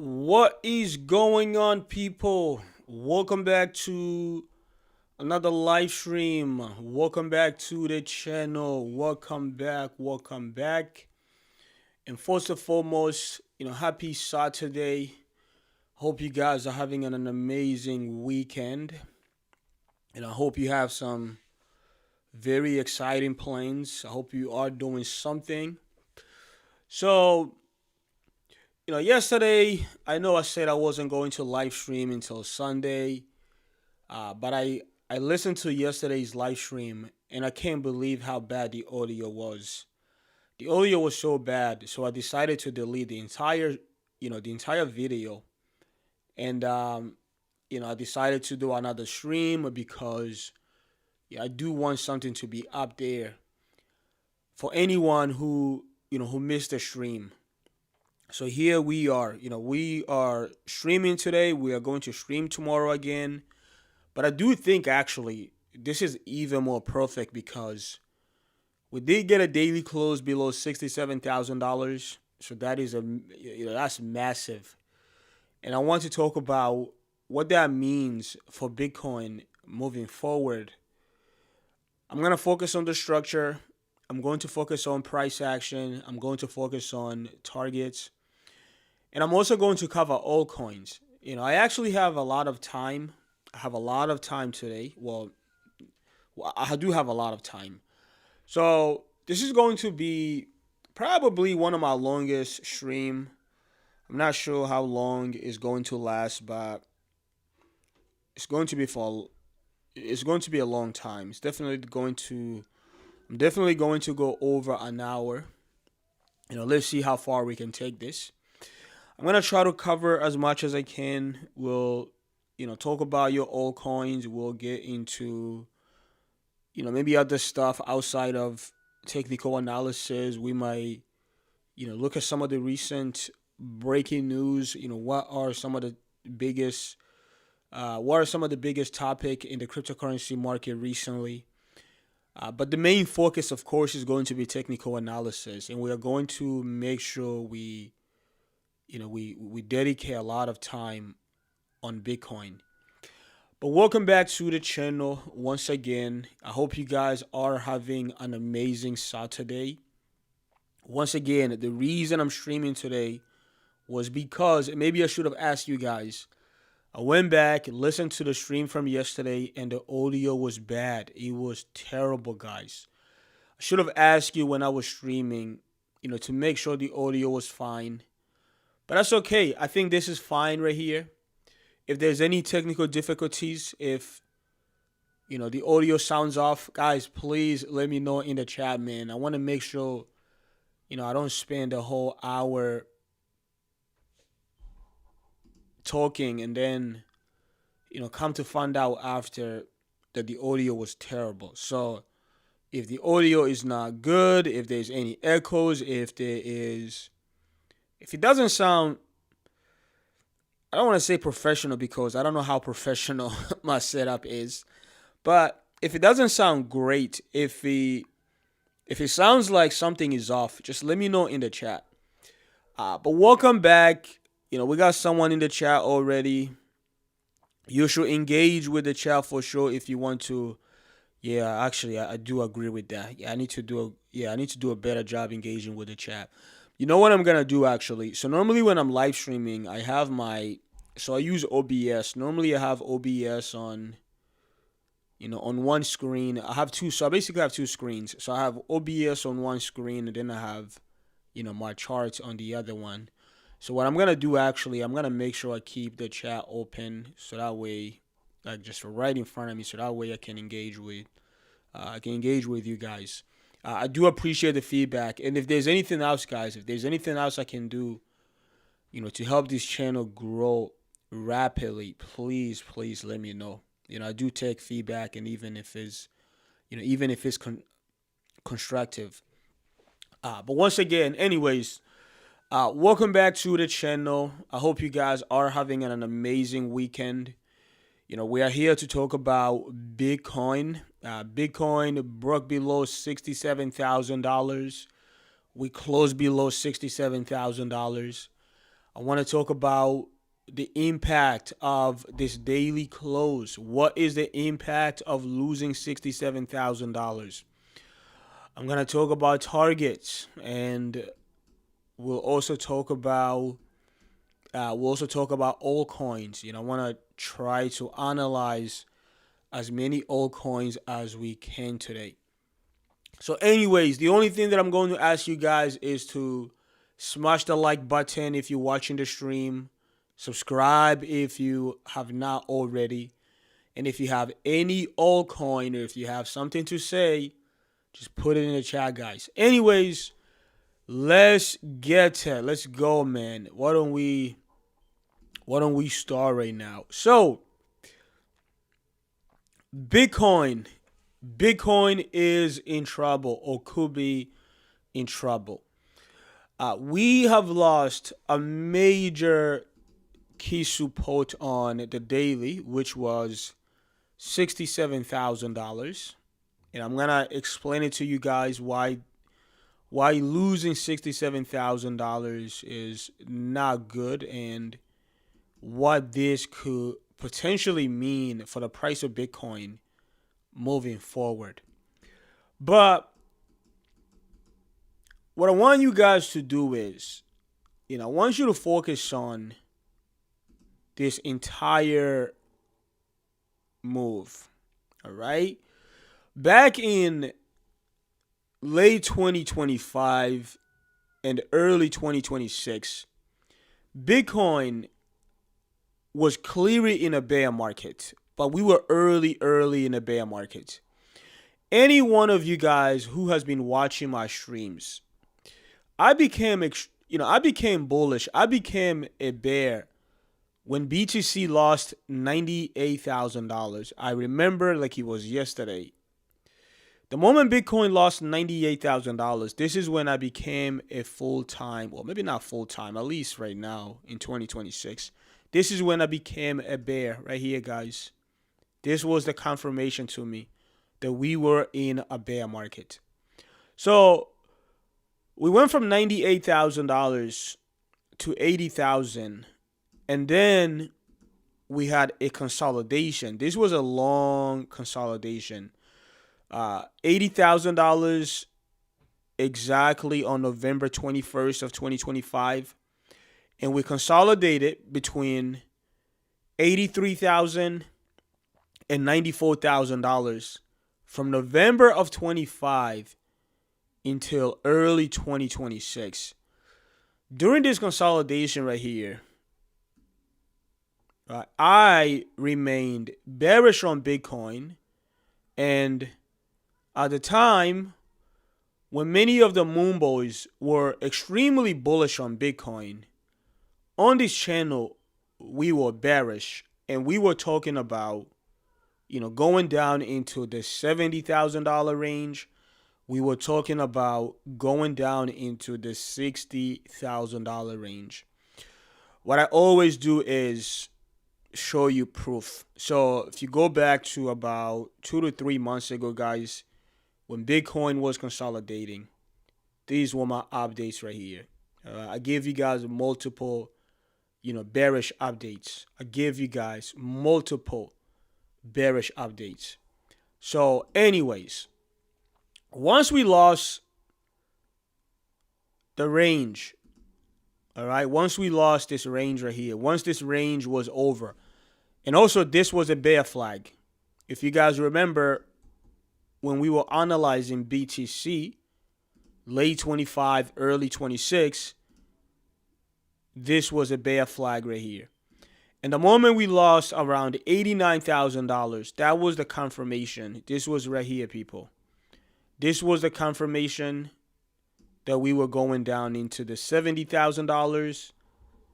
What is going on, people? Welcome back to another live stream. Welcome back to the channel. Welcome back. Welcome back. And first and foremost, happy Saturday. Hope you guys are having an amazing weekend. And I hope you have some very exciting plans. I hope you are doing something. So, yesterday, I know I said I wasn't going to live stream until Sunday. But I listened to yesterday's live stream and I can't believe how bad the audio was. The audio was so bad, so I decided to delete the entire video. And I decided to do another stream because I do want something to be up there for anyone who missed the stream. So here we are. We are streaming today. We are going to stream tomorrow again. But I do think actually this is even more perfect because we did get a daily close below $67,000. So that's massive. And I want to talk about what that means for Bitcoin moving forward. I'm going to focus on the structure. I'm going to focus on price action. I'm going to focus on targets. And I'm also going to cover altcoins. I actually have a lot of time. I have a lot of time today. Well, I do have a lot of time. So this is going to be probably one of my longest stream. I'm not sure how long it's going to last, but it's going to be a long time. I'm definitely going to go over an hour. Let's see how far we can take this. I'm gonna try to cover as much as I can. We'll talk about your altcoins. We'll get into maybe other stuff outside of technical analysis. We might look at some of the recent breaking news. Biggest what are some of the biggest topic in the cryptocurrency market recently. But the main focus, of course, is going to be technical analysis, and we are going to make sure we dedicate a lot of time on Bitcoin. But welcome back to the channel once again. I hope you guys are having an amazing Saturday. Once again, the reason I'm streaming today was because maybe I should have asked you guys. I went back, listened to the stream from yesterday, and the audio was bad. It was terrible, guys. I should have asked you when I was streaming, to make sure the audio was fine. But that's okay. I think this is fine right here. If there's any technical difficulties, if the audio sounds off, guys, please let me know in the chat, man. I want to make sure I don't spend a whole hour talking and then come to find out after that the audio was terrible. So if the audio is not good, if there's any echoes, if it doesn't sound, I don't want to say professional because I don't know how professional my setup is, but if it doesn't sound great, if it sounds like something is off, just let me know in the chat. But welcome back. We got someone in the chat already. You should engage with the chat for sure if you want to. Yeah, actually, I do agree with that. I need to do a better job engaging with the chat. You know what I'm gonna do actually? So normally when I'm live streaming, I use OBS. Normally I have OBS on one screen. I basically have two screens. So I have OBS on one screen and then I have, my charts on the other one. So what I'm gonna do actually, I'm gonna make sure I keep the chat open so that way, like just right in front of me, so that way I can engage with you guys. I do appreciate the feedback, and if there's anything else, guys, if there's anything else I can do, to help this channel grow rapidly, please let me know. I do take feedback, and even if it's constructive. But once again, anyways, welcome back to the channel. I hope you guys are having an amazing weekend. We are here to talk about Bitcoin. Bitcoin broke below $67,000. We closed below $67,000. I want to talk about the impact of this daily close. What is the impact of losing $67,000? I'm going to talk about targets, and we'll also talk about altcoins. I want to try to analyze as many altcoins as we can today. So, anyways, the only thing that I'm going to ask you guys is to smash the like button if you're watching the stream, subscribe if you have not already, and if you have any altcoin or if you have something to say, just put it in the chat, guys. Anyways, let's go, man. Why don't we start right now? So, Bitcoin is in trouble or could be in trouble. We have lost a major key support on the daily, which was $67,000. And I'm going to explain it to you guys why losing $67,000 is not good and what this could potentially mean for the price of Bitcoin moving forward. But what I want you guys to do is, I want you to focus on this entire move. All right? Back in late 2025 and early 2026, Bitcoin was clearly in a bear market, but we were early in a bear market. Any one of you guys who has been watching my streams, I became bullish. I became a bear when BTC lost $98,000. I remember like it was yesterday. The moment Bitcoin lost $98,000, this is when I became a full-time, well, maybe not full-time, at least right now in 2026. This is when I became a bear right here, guys. This was the confirmation to me that we were in a bear market. So we went from $98,000 to $80,000, and then we had a consolidation. This was a long consolidation. $80,000 exactly on November 21st of 2025. And we consolidated between $83,000 and $94,000 from November of 25 until early 2026. During this consolidation right here, I remained bearish on Bitcoin, and at the time when many of the Moon Boys were extremely bullish on Bitcoin, on this channel, we were bearish, and we were talking about, going down into the $70,000 range. We were talking about going down into the $60,000 range. What I always do is show you proof. So if you go back to about 2 to 3 months ago, guys, when Bitcoin was consolidating, these were my updates right here. I give you guys multiple bearish updates. I give you guys multiple bearish updates. So anyways, once we lost the range, all right, once we lost this range right here, once this range was over, and also this was a bear flag. If you guys remember, when we were analyzing BTC, late 25, early 26, this was a bear flag right here. And the moment we lost around $89,000, that was the confirmation. This was right here, people. This was the confirmation that we were going down into the $70,000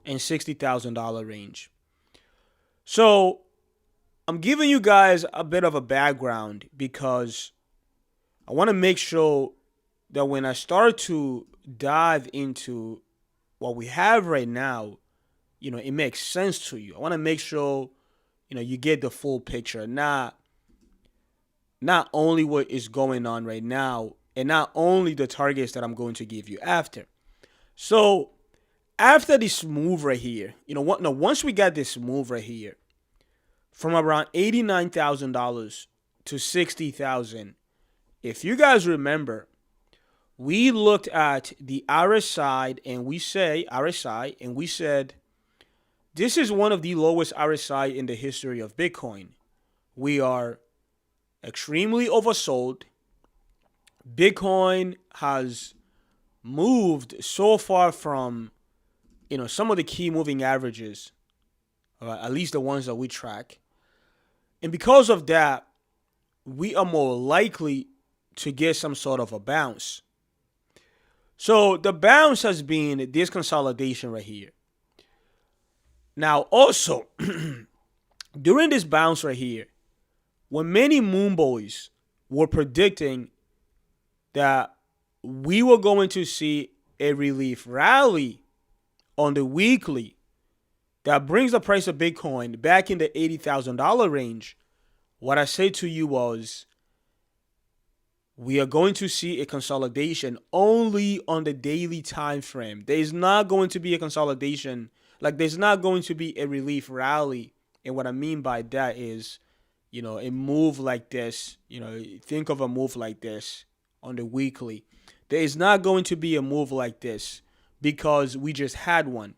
and $60,000 range. So I'm giving you guys a bit of a background because I want to make sure that when I start to dive into what we have right now, it makes sense to you. I want to make sure, you get the full picture, not only what is going on right now, and not only the targets that I'm going to give you after. So After this move right here, you know what? No, once we got this move right here, from around $89,000 to 60,000. If you guys remember, we looked at the RSI and we said this is one of the lowest RSI in the history of Bitcoin. We are extremely oversold. Bitcoin has moved so far from, some of the key moving averages, at least the ones that we track. And because of that, we are more likely to get some sort of a bounce. So the bounce has been this consolidation right here. Now, also, during this bounce right here, when many moon boys were predicting that we were going to see a relief rally on the weekly that brings the price of Bitcoin back in the $80,000 range, what I said to you was, we are going to see a consolidation only on the daily time frame. There is not going to be a consolidation. Like, there's not going to be a relief rally. And what I mean by that is, a move like this, think of a move like this on the weekly. There is not going to be a move like this because we just had one.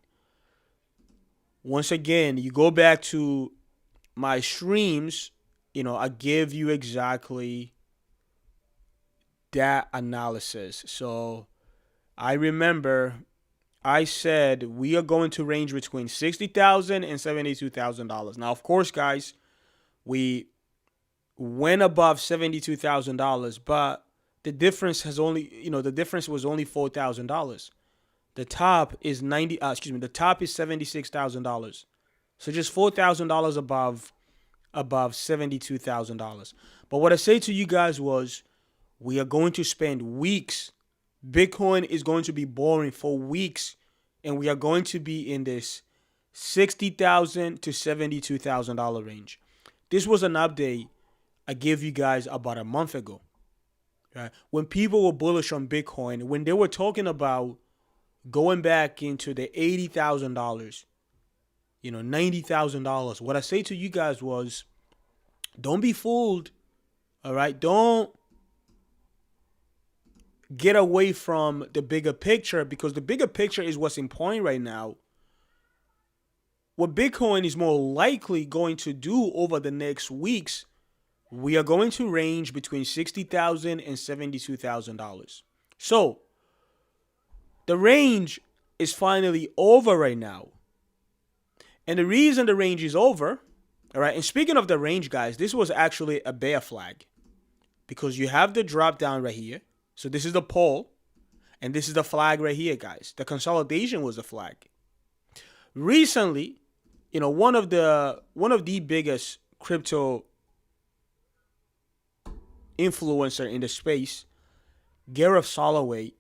Once again, you go back to my streams, I give you exactly that analysis. So I remember I said we are going to range between $60,000 and $72,000. Now, of course, guys, we went above $72,000, but the difference was only $4,000. The top is the top is $76,000. So just $4,000 above $72,000. But what I say to you guys was, we are going to spend weeks. Bitcoin is going to be boring for weeks, and we are going to be in this $60,000 to $72,000 range. This was an update I gave you guys about a month ago. Right? When people were bullish on Bitcoin, when they were talking about going back into the $80,000, $90,000, what I say to you guys was, don't be fooled. All right? Don't get away from the bigger picture, because the bigger picture is what's important right now. What Bitcoin is more likely going to do over the next weeks, we are going to range between $60,000 and $72,000. So the range is finally over right now. And the reason the range is over, all right, and speaking of the range, guys, this was actually a bear flag, because you have the drop down right here. So this is the pole, and this is the flag right here, guys. The consolidation was the flag. Recently, one of the biggest crypto influencer in the space, Gareth Soloway,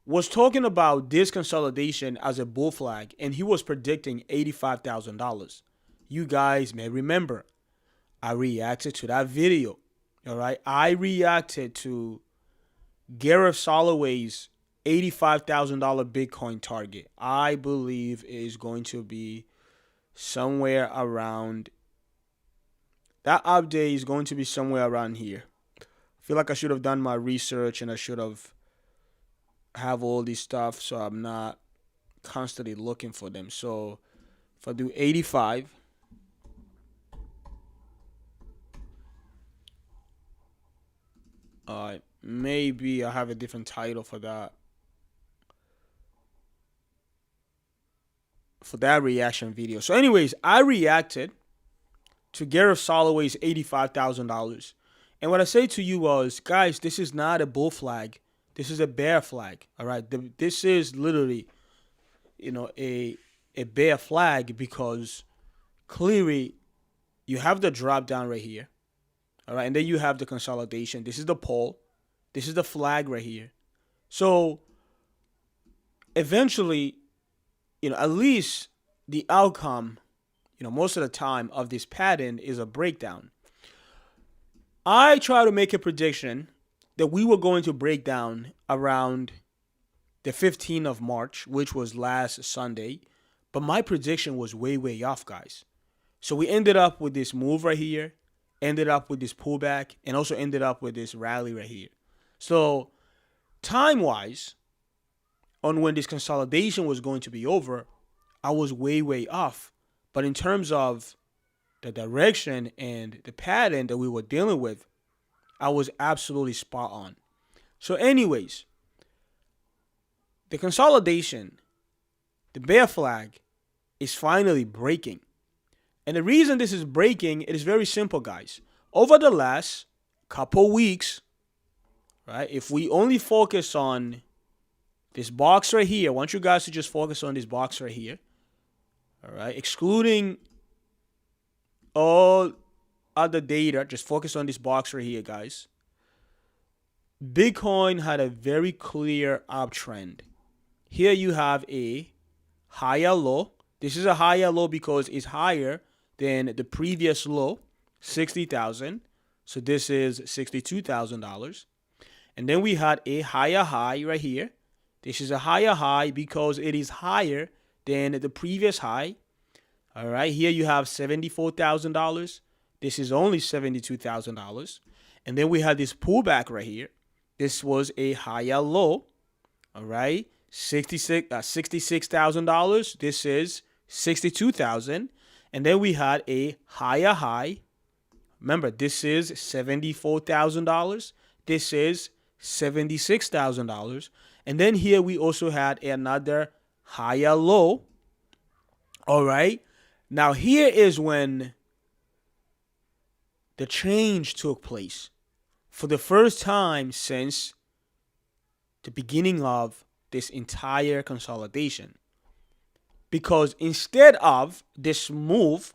was talking about this consolidation as a bull flag, and he was predicting $85,000. You guys may remember, I reacted to that video. All right, I reacted to Gareth Soloway's $85,000 Bitcoin target. I believe it is going to be somewhere around, that update is going to be somewhere around here. I feel like I should have done my research, and I should have all this stuff, so I'm not constantly looking for them. So if I do 85, maybe I have a different title for that reaction video. So anyways, I reacted to Gareth Soloway's $85,000. And what I say to you was, guys, this is not a bull flag. This is a bear flag. All right. This is literally, a bear flag, because clearly you have the drop down right here. All right. And then you have the consolidation. This is the pole. This is the flag right here. So eventually, at least the outcome, most of the time of this pattern is a breakdown. I try to make a prediction that we were going to break down around the 15th of March, which was last Sunday. But my prediction was way, way off, guys. So we ended up with this move right here, ended up with this pullback, and also ended up with this rally right here. So time-wise, on when this consolidation was going to be over, I was way, way off. But in terms of the direction and the pattern that we were dealing with, I was absolutely spot on. So anyways, the consolidation, the bear flag, is finally breaking. And the reason this is breaking, it is very simple, guys. Over the last couple weeks, right, if we only focus on this box right here, I want you guys to just focus on this box right here, all right, excluding all other data, just focus on this box right here, guys. Bitcoin had a very clear uptrend. Here you have a higher low. This is a higher low because it's higher than the previous low, 60,000. So this is $62,000. And then we had a higher high right here. This is a higher high because it is higher than the previous high. All right, here you have $74,000. This is only $72,000. And then we had this pullback right here. This was a higher low. All right, $66,000. This is $62,000. And then we had a higher high. Remember, this is $74,000. This is $76,000. And then here we also had another higher low. All right. Now here is when the change took place for the first time since the beginning of this entire consolidation. Because instead of this move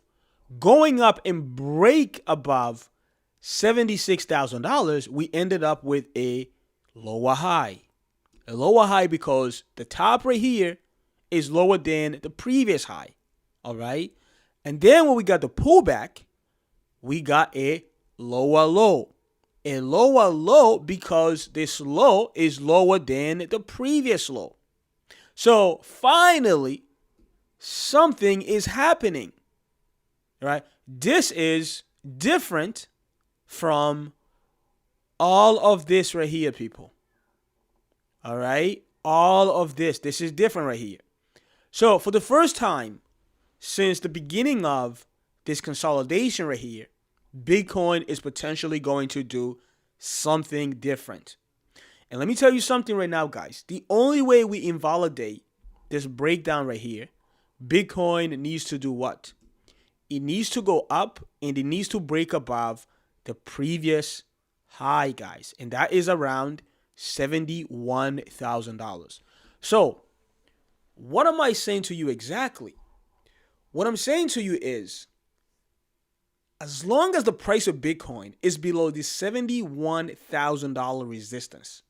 going up and break above $76,000, we ended up with a lower high. A lower high because the top right here is lower than the previous high. All right. And then when we got the pullback, we got a lower low. A lower low because this low is lower than the previous low. So finally, something is happening, right? This is different from all of this right here, people. All right? All of this. This is different right here. So for the first time since the beginning of this consolidation right here, Bitcoin is potentially going to do something different. And let me tell you something right now, guys. The only way we invalidate this breakdown right here, Bitcoin needs to do what? It needs to go up and it needs to break above the previous high, guys. And that is around $71,000. So what am I saying to you exactly? What I'm saying to you is, as long as the price of Bitcoin is below the $71,000 resistance,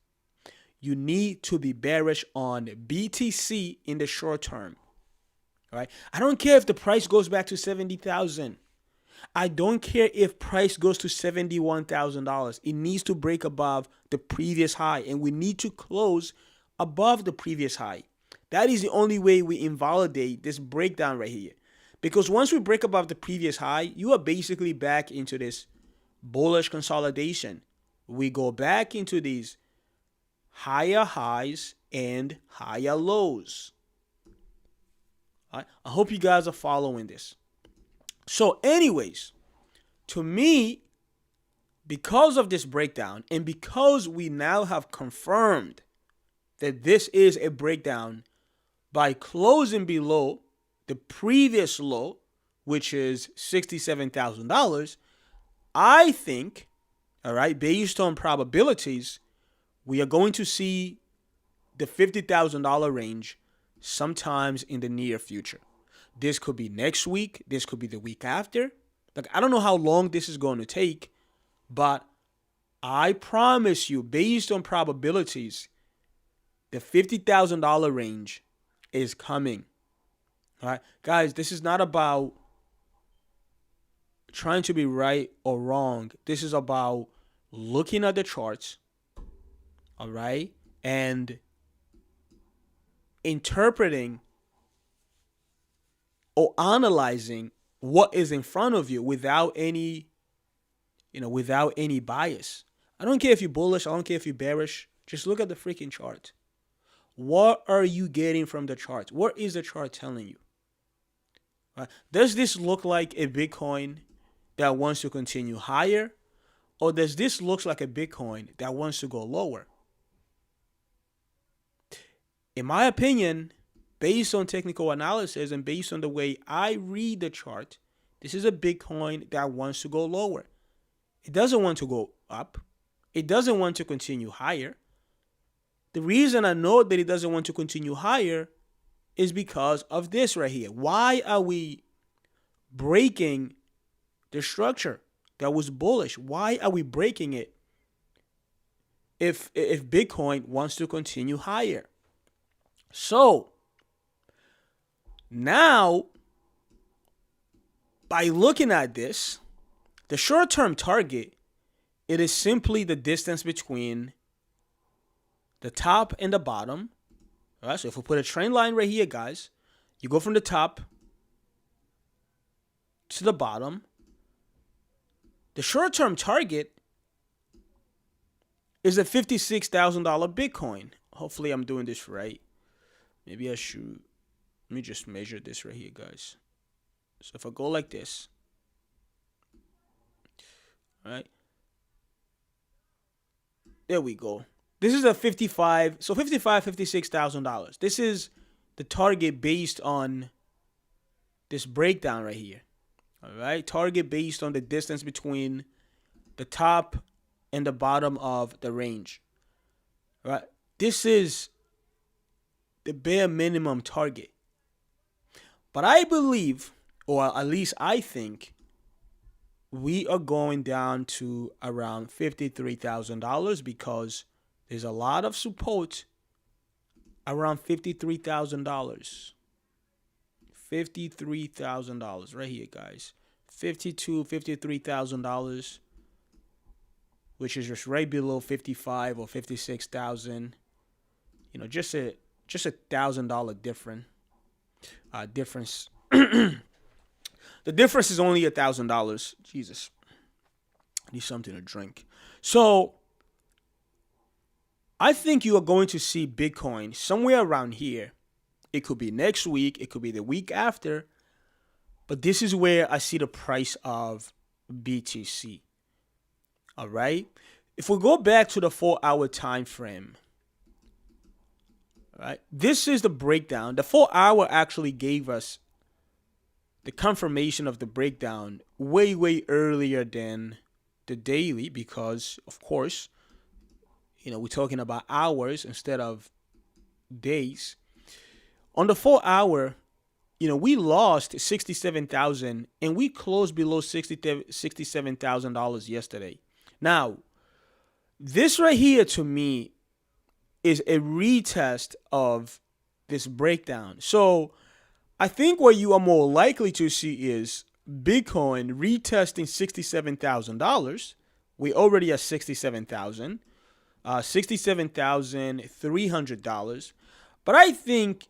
you need to be bearish on BTC in the short term. All right? I don't care if the price goes back to 70,000. I don't care if price goes to $71,000. It needs to break above the previous high, and we need to close above the previous high. That is the only way we invalidate this breakdown right here. Because once we break above the previous high, you are basically back into this bullish consolidation. We go back into these higher highs and higher lows. All right? I hope you guys are following this. So anyways, to me, because of this breakdown and because we now have confirmed that this is a breakdown by closing below the previous low, which is $67,000, I think, all right, based on probabilities, we are going to see the $50,000 range sometimes in the near future. This could be next week. This could be the week after. Like, I don't know how long this is going to take, but I promise you, based on probabilities, the $50,000 range is coming. All right, guys, this is not about trying to be right or wrong. This is about looking at the charts, all right, and interpreting or analyzing what is in front of you without any, without any bias. I don't care if you're bullish, I don't care if you're bearish. Just look at the freaking chart. What are you getting from the chart? What is the chart telling you? Right? Does this look like a Bitcoin that wants to continue higher? Or does this look like a Bitcoin that wants to go lower? In my opinion, based on technical analysis and based on the way I read the chart, this is a Bitcoin that wants to go lower. It doesn't want to go up. It doesn't want to continue higher. The reason I know that it doesn't want to continue higher is because of this right here. Why are we breaking the structure that was bullish? Why are we breaking it if Bitcoin wants to continue higher? So now, by looking at this, the short-term target, it is simply the distance between the top and the bottom. All right, so if we put a trend line right here, guys, you go from the top to the bottom. The short-term target is a $56,000 Bitcoin. Hopefully I'm doing this right. Maybe I should. Let me just measure this right here, guys. So if I go like this, all right, there we go. This is a $56,000. This is the target based on this breakdown right here. All right, target based on the distance between the top and the bottom of the range. All right, this is the bare minimum target. But I believe, or at least I think, we are going down to around $53,000 because there's a lot of support around $53,000. $53,000 right here, guys. $53,000, which is just right below 55 or 56,000. Just a $1,000 difference. The difference is only $1,000. Jesus, I need something to drink. So I think you are going to see Bitcoin somewhere around here. It could be next week. It could be the week after. But this is where I see the price of BTC. All right. If we go back to the 4-hour time frame, all right, this is the breakdown. The 4-hour actually gave us the confirmation of the breakdown way, way earlier than the daily because, of course, we're talking about hours instead of days. On the 4-hour, we lost 67,000 and we closed below $67,000 yesterday. Now, this right here to me is a retest of this breakdown. So I think what you are more likely to see is Bitcoin retesting $67,000. We already at $67,000, $67,300. But I think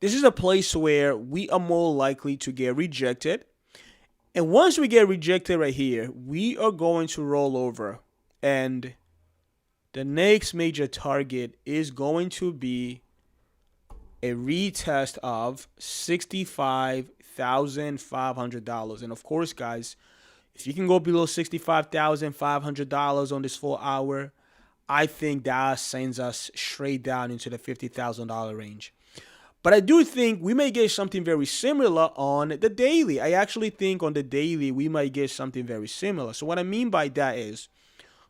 this is a place where we are more likely to get rejected. And once we get rejected right here, we are going to roll over. And the next major target is going to be a retest of $65,500. And of course, guys, if you can go below $65,500 on this 4-hour, I think that sends us straight down into the $50,000 range. But I do think we may get something very similar on the daily. I actually think on the daily we might get something very similar. So what I mean by that is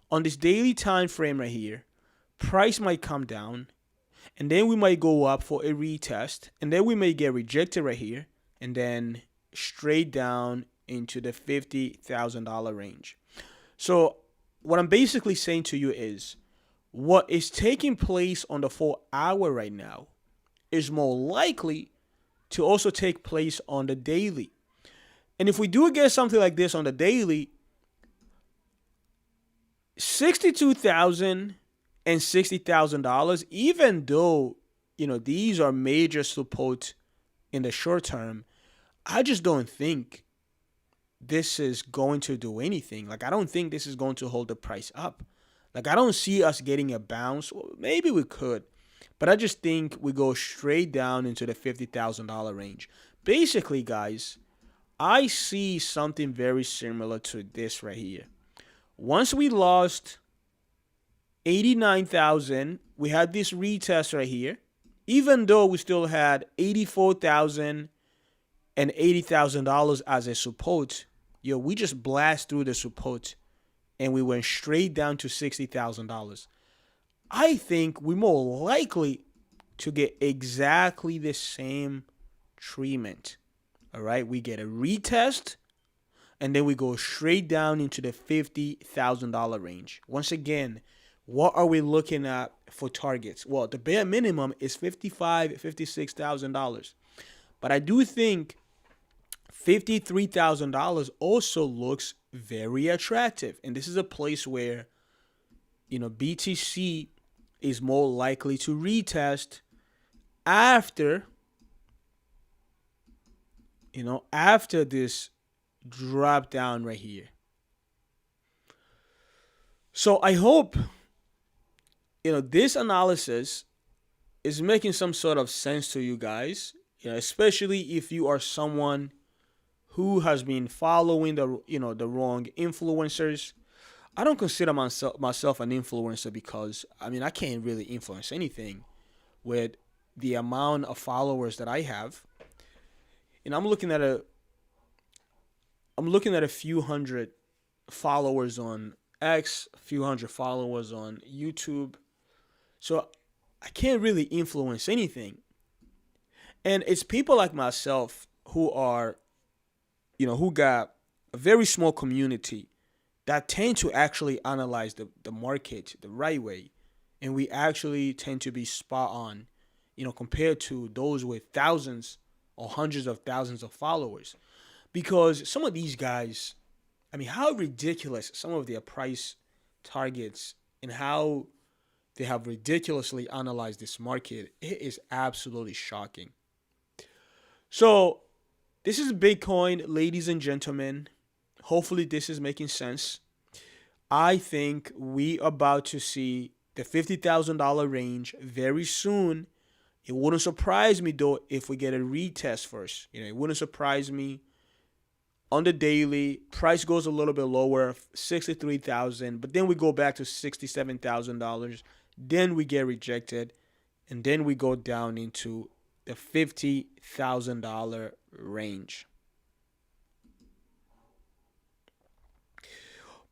on this daily time frame right here, price might come down and then we might go up for a retest and then we may get rejected right here and then straight down into the $50,000 range. So what I'm basically saying to you is what is taking place on the 4-hour right now is more likely to also take place on the daily. And if we do get something like this on the daily, $62,000 and $60,000, even though these are major support in the short term. I just don't think this is going to do anything. Like, I don't think this is going to hold the price up. Like, I don't see us getting a bounce. Well, maybe we could, but I just think we go straight down into the $50,000 range. Basically, guys, I see something very similar to this right here. Once we lost 89,000, we had this retest right here. Even though we still had 84,000 and $80,000 as a support, we just blast through the support and we went straight down to $60,000. I think we're more likely to get exactly the same treatment. All right, we get a retest and then we go straight down into the $50,000 range. Once again, what are we looking at for targets? Well, the bare minimum is $55,000, $56,000. But I do think $53,000 also looks very attractive. And this is a place where, BTC is more likely to retest after this drop down right here. So I hope, this analysis is making some sort of sense to you guys, especially if you are someone who has been following the wrong influencers. I don't consider myself an influencer because I can't really influence anything with the amount of followers that I have. I'm looking at a few hundred followers on X, a few hundred followers on YouTube. So I can't really influence anything. And it's people like myself who are, who got a very small community that tend to actually analyze the market the right way. And we actually tend to be spot on, compared to those with thousands or hundreds of thousands of followers. Because some of these guys, how ridiculous some of their price targets and how they have ridiculously analyzed this market, it is absolutely shocking. So this is Bitcoin, ladies and gentlemen. Hopefully this is making sense. I think we are about to see the $50,000 range very soon. It wouldn't surprise me though if we get a retest first. It wouldn't surprise me. On the daily, price goes a little bit lower, 63,000, but then we go back to $67,000. Then we get rejected, and then we go down into the $50,000 range.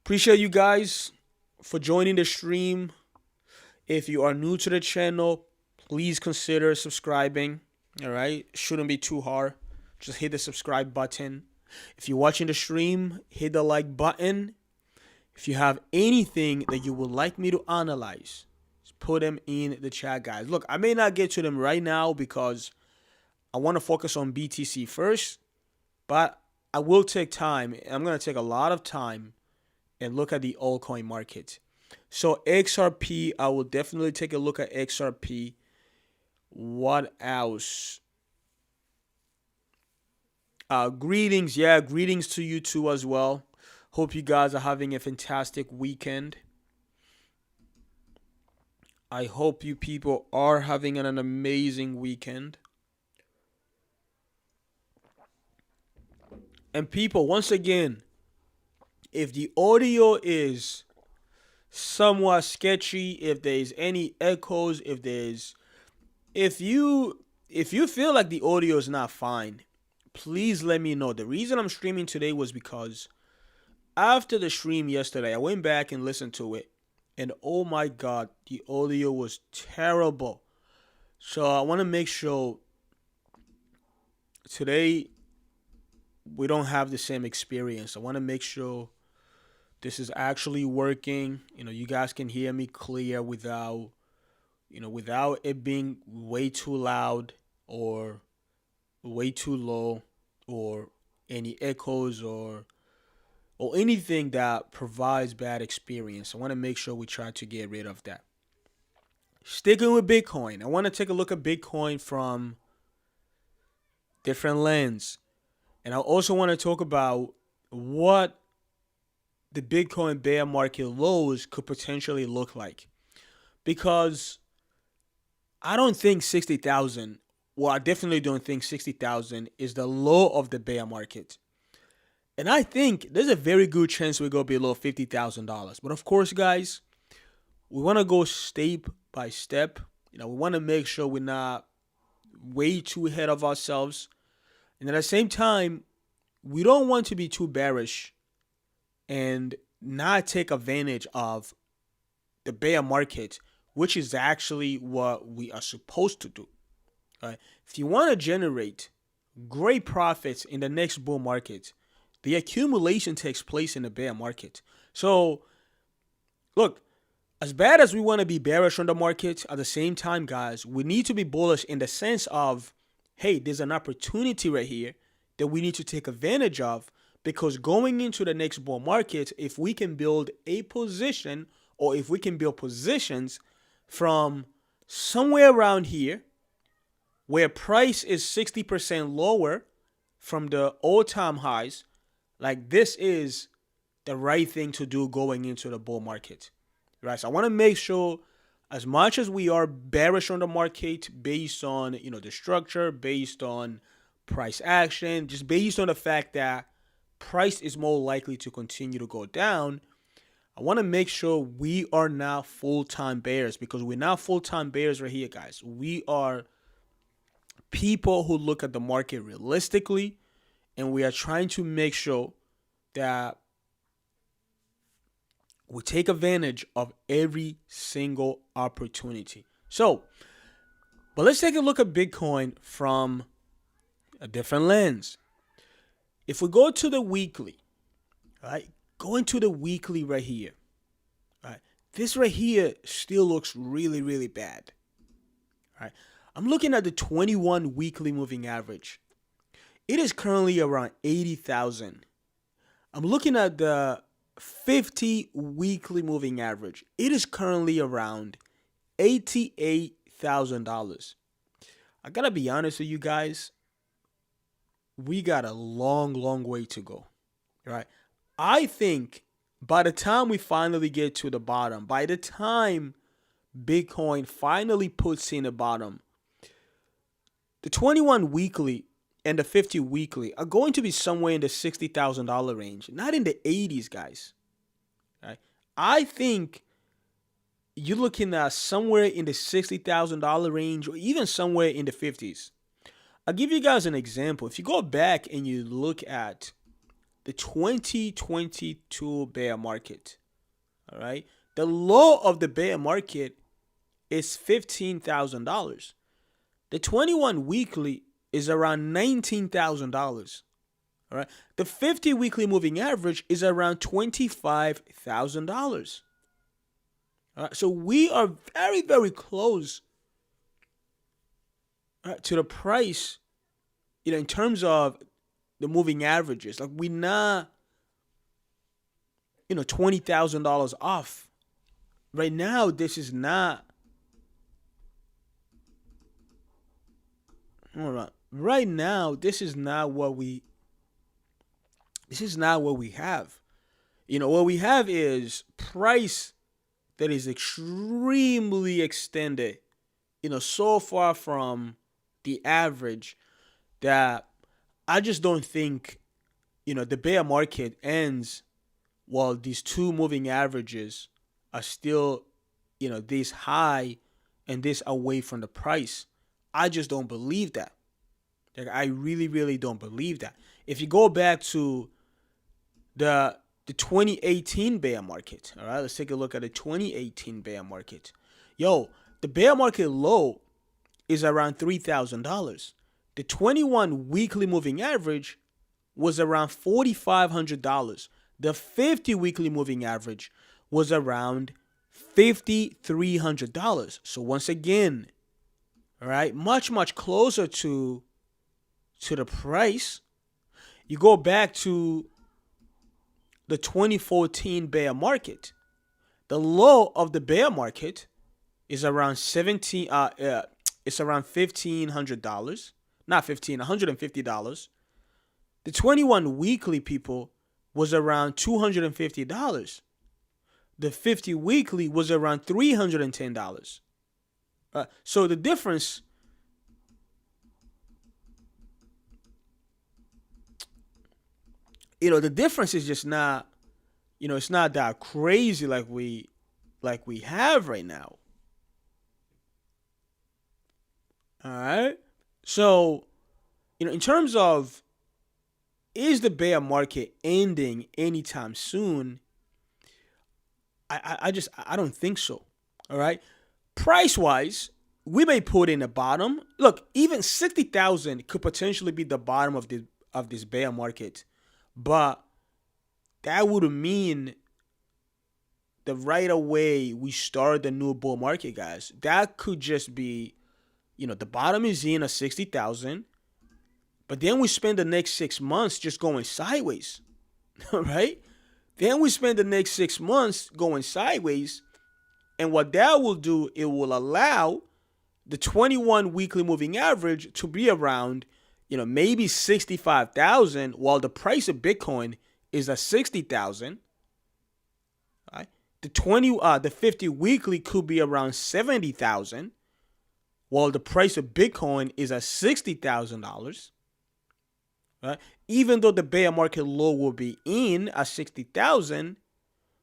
Appreciate you guys for joining the stream. If you are new to the channel, please consider subscribing. All right, shouldn't be too hard. Just hit the subscribe button. If you're watching the stream, hit the like button. If you have anything that you would like me to analyze, just put them in the chat, guys. Look, I may not get to them right now because I want to focus on BTC first, but I will take time. I'm going to take a lot of time and look at the altcoin market. So XRP, I will definitely take a look at XRP. What else? Greetings. Yeah, greetings to you too as well. Hope you guys are having a fantastic weekend. I hope you people are having an amazing weekend. And people, once again, if the audio is somewhat sketchy, if there's any echoes, if you feel like the audio is not fine, please let me know. The reason I'm streaming today was because after the stream yesterday, I went back and listened to it, and oh my God, the audio was terrible. So I want to make sure today we don't have the same experience. I want to make sure this is actually working. You guys can hear me clear without it being way too loud or way too low or any echoes or anything that provides bad experience. I want to make sure we try to get rid of that. Sticking with Bitcoin, I want to take a look at Bitcoin from different lens. And I also want to talk about what the Bitcoin bear market lows could potentially look like. Because I don't think 60,000, well, I definitely don't think 60,000 is the low of the bear market. And I think there's a very good chance we go below $50,000. But of course, guys, we want to go step by step. We want to make sure we're not way too ahead of ourselves. And at the same time, we don't want to be too bearish and not take advantage of the bear market, which is actually what we are supposed to do. Right? If you want to generate great profits in the next bull market, the accumulation takes place in the bear market. So, look, as bad as we want to be bearish on the market, at the same time, guys, we need to be bullish in the sense of, hey, there's an opportunity right here that we need to take advantage of, because going into the next bull market, if we can build a position or if we can build positions from somewhere around here where price is 60% lower from the all-time highs, like this is the right thing to do going into the bull market. Right? So I want to make sure, as much as we are bearish on the market based on, the structure, based on price action, just based on the fact that price is more likely to continue to go down, I want to make sure we are not full-time bears, because we're not full-time bears right here, guys. We are people who look at the market realistically, and we are trying to make sure that we take advantage of every single opportunity. So, but let's take a look at Bitcoin from a different lens. If we go to the weekly, right? Going to the weekly right here, right? This right here still looks really, really bad, right? I'm looking at the 21 weekly moving average. It is currently around 80,000. I'm looking at the 50 weekly moving average. It is currently around $88,000. I gotta be honest with you guys. We got a long, long way to go, right? I think by the time we finally get to the bottom, by the time Bitcoin finally puts in the bottom, the 21 weekly and the 50 weekly are going to be somewhere in the $60,000 range, not in the 80s, guys. Right? I think you're looking at somewhere in the $60,000 range, or even somewhere in the 50s. I'll give you guys an example. If you go back and you look at the 2022 bear market, all right, the low of the bear market is $15,000. The 21 weekly is around $19,000. All right. The 50 weekly moving average is around $25,000. All right. So we are very, very close to the price, in terms of the moving averages. Like we're not, $20,000 off. Right now, this is not. All right. Right now, this is not what we have. What we have is price that is extremely extended, so far from the average that I just don't think, the bear market ends while these two moving averages are still, this high and this away from the price. I just don't believe that. Like, I really, really don't believe that. If you go back to the 2018 bear market, all right, let's take a look at the 2018 bear market. Yo, the bear market low is around $3,000. The 21 weekly moving average was around $4,500. The 50 weekly moving average was around $5,300. So once again, all right, much, much closer to the price. You go back to the 2014 bear market. The low of the bear market is around 17 it's around $1,500. Not 15, $150. The 21 weekly, people, was around $250. The 50 weekly was around $310. So the difference, the difference is just not, it's not that crazy like we have right now. All right. So, in terms of, is the bear market ending anytime soon? I don't think so. All right. Price wise, we may put in the bottom. Look, even 60,000 could potentially be the bottom of this bear market, but that would mean that right away we start the new bull market, guys. That could just be, the bottom is in at 60,000, but then we spend the next 6 months just going sideways, right? Then we spend the next 6 months going sideways, and what that will do, it will allow the 21 weekly moving average to be around, maybe 65,000, while the price of Bitcoin is at 60,000. Right? The 50 weekly could be around 70,000, while the price of Bitcoin is at $60,000. Right? Even though the bear market low will be in at 60,000,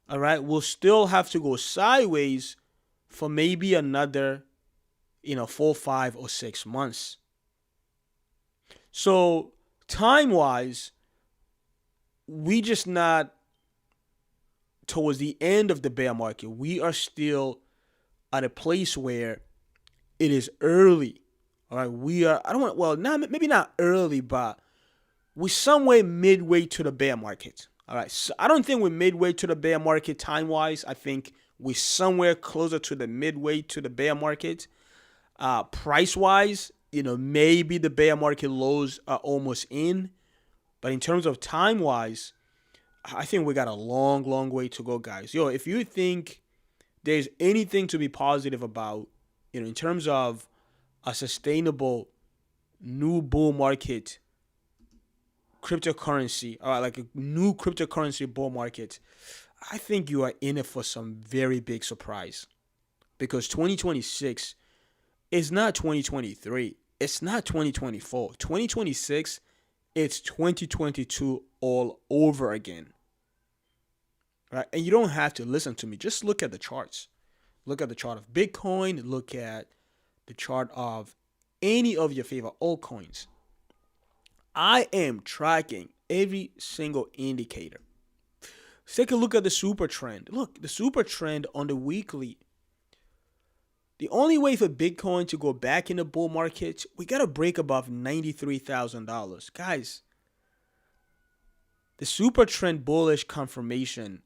all right, we'll still have to go sideways for maybe another, 4, 5, or 6 months. So time-wise, we just not towards the end of the bear market. We are still at a place where it is early. All right, we are. I don't want. Well, maybe not early, but we're somewhere midway to the bear market. All right, so I don't think we're midway to the bear market time-wise. I think we're somewhere closer to the midway to the bear market. Price-wise, maybe the bear market lows are almost in. But in terms of time-wise, I think we got a long, long way to go, guys. If you think there's anything to be positive about, in terms of a sustainable new bull market cryptocurrency, or like a new cryptocurrency bull market, I think you are in it for some very big surprise. Because 2026 is not 2023. It's not 2024. 2026, it's 2022 all over again. Right? And you don't have to listen to me. Just look at the charts. Look at the chart of Bitcoin. Look at the chart of any of your favorite altcoins. I am tracking every single indicator. Let's take a look at the super trend. Look, the super trend on the weekly. The only way for Bitcoin to go back in the bull market, we got to break above $93,000. Guys, the super trend bullish confirmation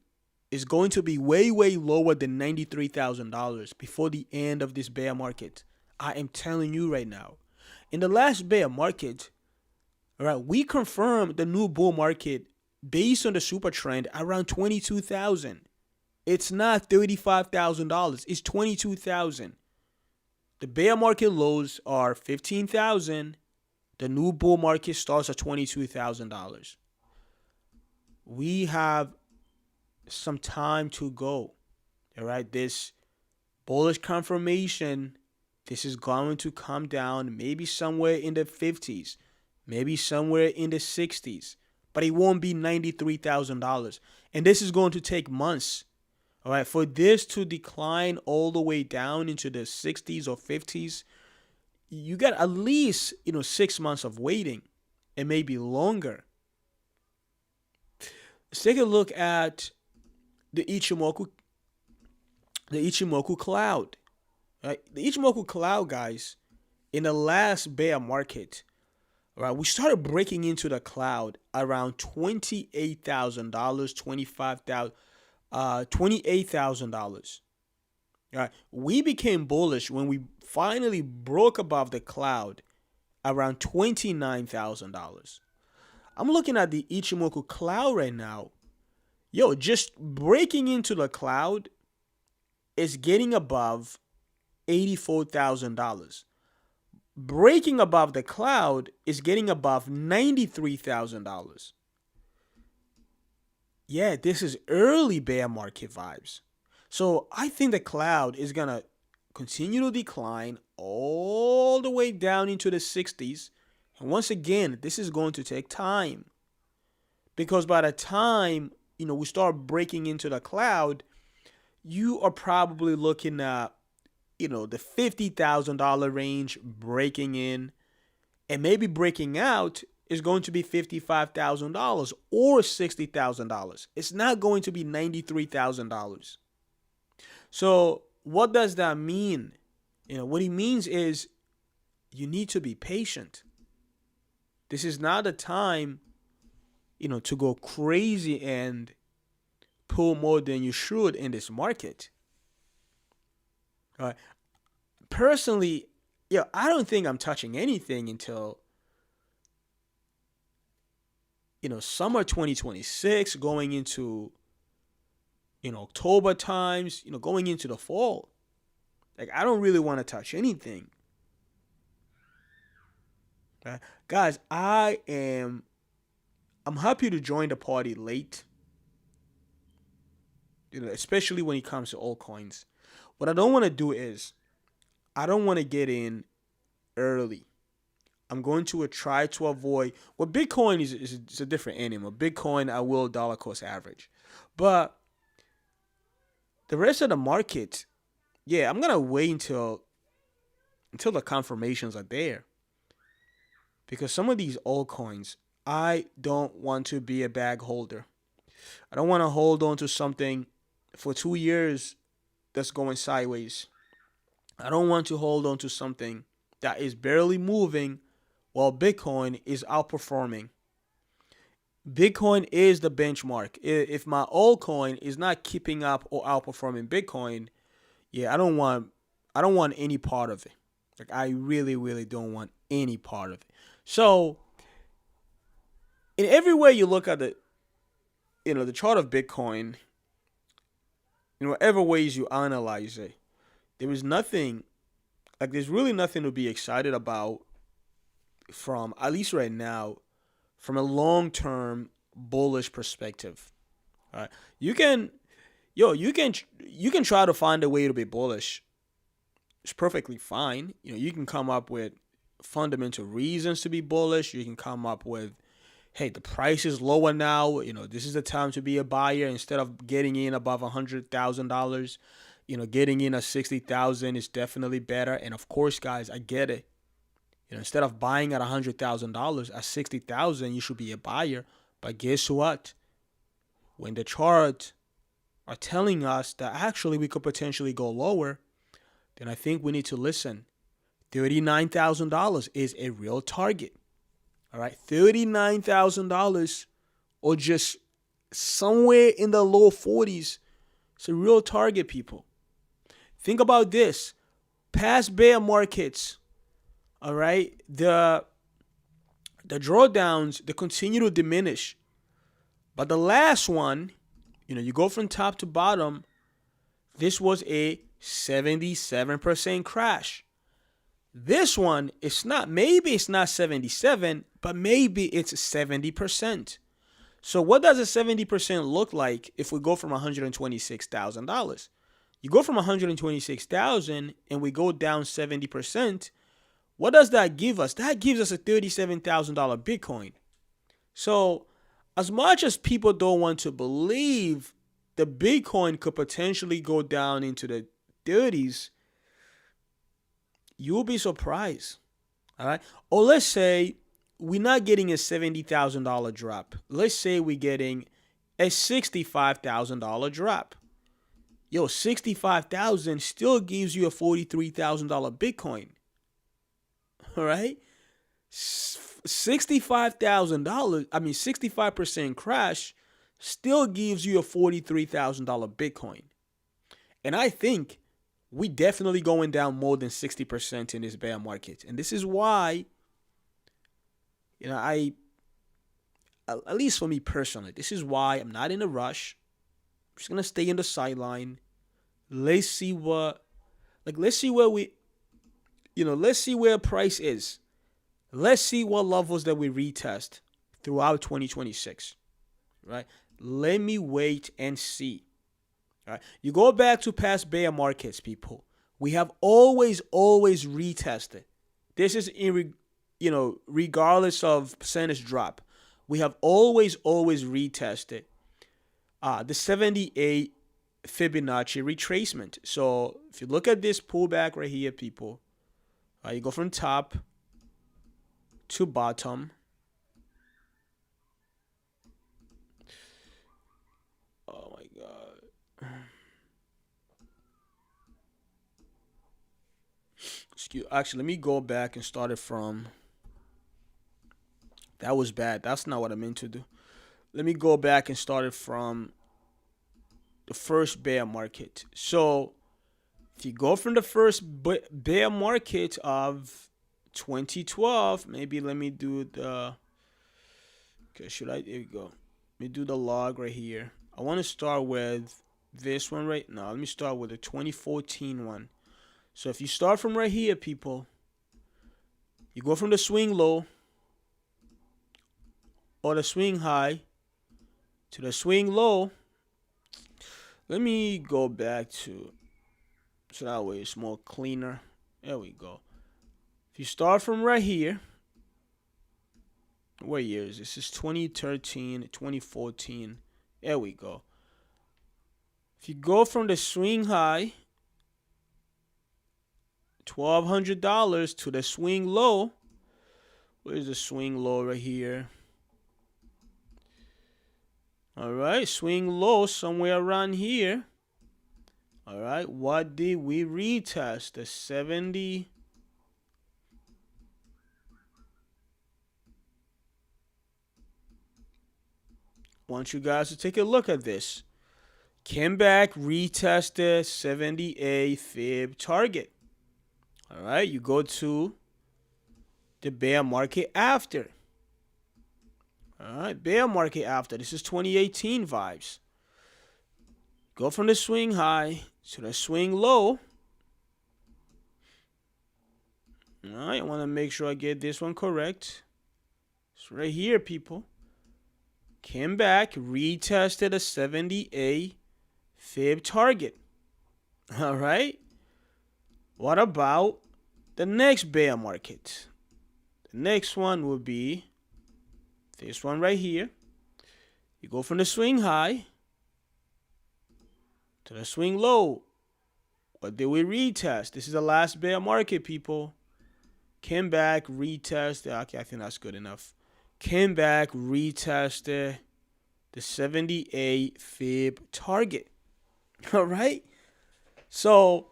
is going to be way, way lower than $93,000 before the end of this bear market. I am telling you right now. In the last bear market, all right, we confirmed the new bull market based on the super trend around 22,000. It's not $35,000. It's 22,000. The bear market lows are 15,000. The new bull market starts at $22,000. We have some time to go. All right, this bullish confirmation, this is going to come down maybe somewhere in the 50s. Maybe somewhere in the 60s, but it won't be $93,000. And this is going to take months, all right? For this to decline all the way down into the 60s or 50s, you got at least, 6 months of waiting, and maybe longer. Let's take a look at the Ichimoku cloud. Right? The Ichimoku cloud, guys, in the last bear market, all right, we started breaking into the cloud around $28,000, $28,000. All right, we became bullish when we finally broke above the cloud around $29,000. I'm looking at the Ichimoku cloud right now. Just breaking into the cloud is getting above $84,000. Breaking above the cloud is getting above $93,000. Yeah, this is early bear market vibes. So I think the cloud is going to continue to decline all the way down into the 60s. And once again, this is going to take time. Because by the time, we start breaking into the cloud, you are probably looking at, the $50,000 range breaking in, and maybe breaking out is going to be $55,000 or $60,000. It's not going to be $93,000. So what does that mean? What it means is you need to be patient. This is not a time, to go crazy and pull more than you should in this market. All right. Personally, I don't think I'm touching anything until, summer 2026, going into, October times, going into the fall. Like, I don't really want to touch anything. Guys, I'm happy to join the party late. Especially when it comes to altcoins. What I don't want to do is, I don't want to get in early. I'm going to try to avoid. Well, Bitcoin is a different animal. Bitcoin, I will dollar cost average. But the rest of the market, I'm going to wait until the confirmations are there. Because some of these altcoins, I don't want to be a bag holder. I don't want to hold on to something for 2 years that's going sideways. I don't want to hold on to something that is barely moving while Bitcoin is outperforming. Bitcoin is the benchmark. If my altcoin is not keeping up or outperforming Bitcoin, I don't want any part of it. Like, I really, really don't want any part of it. So in every way you look at the chart of Bitcoin, in whatever ways you analyze it, there's really nothing to be excited about from, at least right now, from a long-term bullish perspective. All right. You can try to find a way to be bullish. It's perfectly fine. You can come up with fundamental reasons to be bullish. You can come up with, hey, the price is lower now. This is the time to be a buyer instead of getting in above $100,000. Getting in at 60,000 is definitely better. And of course, guys, I get it. Instead of buying at $100,000 at 60,000, you should be a buyer. But guess what? When the charts are telling us that actually we could potentially go lower, then I think we need to listen. $39,000 is a real target. All right, $39,000 or just somewhere in the low 40s. It's a real target, people. Think about this. Past bear markets, all right, the drawdowns, they continue to diminish. But the last one, you go from top to bottom, this was a 77% crash. This one, maybe it's not 77, but maybe it's 70%. So what does a 70% look like if we go from $126,000? You go from $126,000 and we go down 70%. What does that give us? That gives us a $37,000 Bitcoin. So as much as people don't want to believe the Bitcoin could potentially go down into the 30s, you'll be surprised. All right. Or let's say we're not getting a $70,000 drop. Let's say we're getting a $65,000 drop. $65,000 still gives you a $43,000 Bitcoin. All right. $65,000, 65% crash still gives you a $43,000 Bitcoin. And I think we definitely going down more than 60% in this bear market. And this is why, at least for me personally, this is why I'm not in a rush. I'm just going to stay in the sideline. Let's see what Like, let's see where let's see where price is. Let's see what levels that we retest throughout 2026, right? Let me wait and see. All right. You go back to past bear markets, people. We have always retested. This is regardless of percentage drop. We have always retested the 78 Fibonacci retracement. So if you look at this pullback right here, people, you go from top to bottom. Oh my God. Actually, let me go back and start it from. That was bad. That's not what I meant to do. Let me go back and start it from the first bear market. So if you go from the first bear market of 2012, maybe let me do the. Okay, there we go. Let me do the log right here. I want to start with this one right now. Let me start with the 2014 one. So if you start from right here, people, you go from the swing low or the swing high to the swing low. Let me go back to, so that way it's more cleaner. There we go. If you start from right here, what year is this? This is 2013, 2014. There we go. If you go from the swing high, $1,200 to the swing low. Where's the swing low right here? All right, swing low somewhere around here. All right, what did we retest? The 70. I want you guys to take a look at this. Came back, retested 78 fib target. All right, you go to the bear market after. All right, bear market after. This is 2018 vibes. Go from the swing high to the swing low. All right, I want to make sure I get this one correct. It's right here, people. Came back, retested a 78 fib target. All right. What about the next bear market? The next one will be this one right here. You go from the swing high to the swing low. What did we retest? This is the last bear market, people. Came back, retested. Okay, I think that's good enough. Came back, retested the 78 fib target. All right. So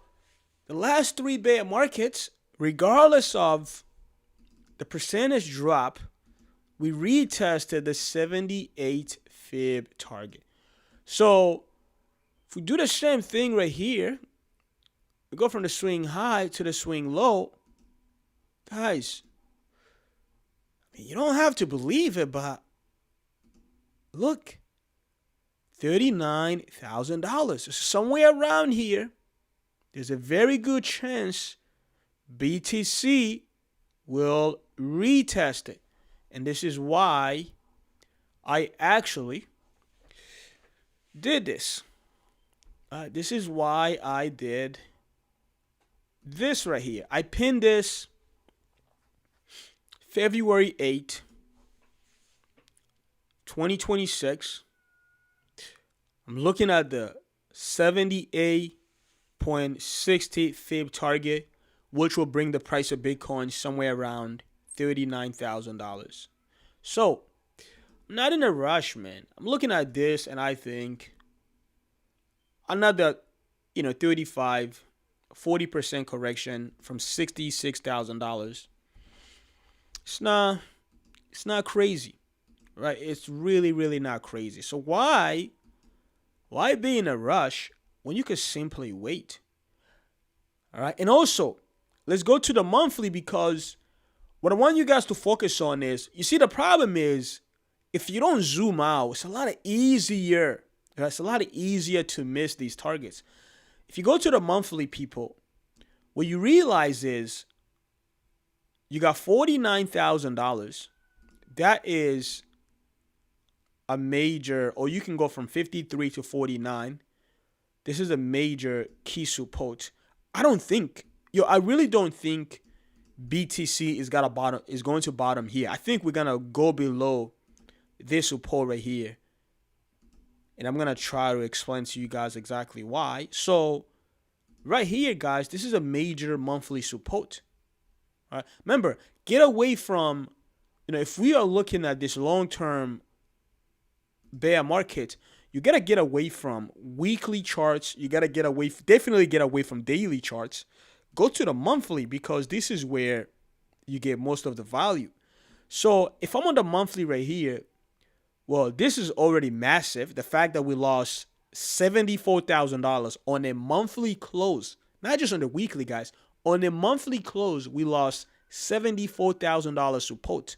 the last three bear markets, regardless of the percentage drop, we retested the 78 fib target. So if we do the same thing right here, we go from the swing high to the swing low. Guys, you don't have to believe it, but look, $39,000. Somewhere around here, there's a very good chance BTC will retest it. And this is why I actually did this. This is why I did this right here. I pinned this February 8, 2026. I'm looking at the 78.60 fib target, which will bring the price of Bitcoin somewhere around $39,000. So I'm not in a rush, man. I'm looking at this and I think another, 40% correction from $66,000. It's not crazy, right? It's really not crazy. So why be in a rush when you could simply wait? All right. And also, let's go to the monthly, because what I want you guys to focus on is, you see, the problem is if you don't zoom out, it's a lot easier. It's a lot easier to miss these targets. If you go to the monthly, people, what you realize is you got $49,000. That is a major, or you can go from 53 to 49. This is a major key support. I really don't think BTC is going to bottom here. I think we're gonna go below this support right here. And I'm gonna try to explain to you guys exactly why. So right here, guys, this is a major monthly support. All right. Remember, get away from, if we are looking at this long-term bear market, you gotta get away from weekly charts. You gotta definitely get away from daily charts. Go to the monthly, because this is where you get most of the value. So if I'm on the monthly right here, well, this is already massive. The fact that we lost $74,000 on a monthly close, not just on the weekly, guys. On a monthly close, we lost $74,000 support.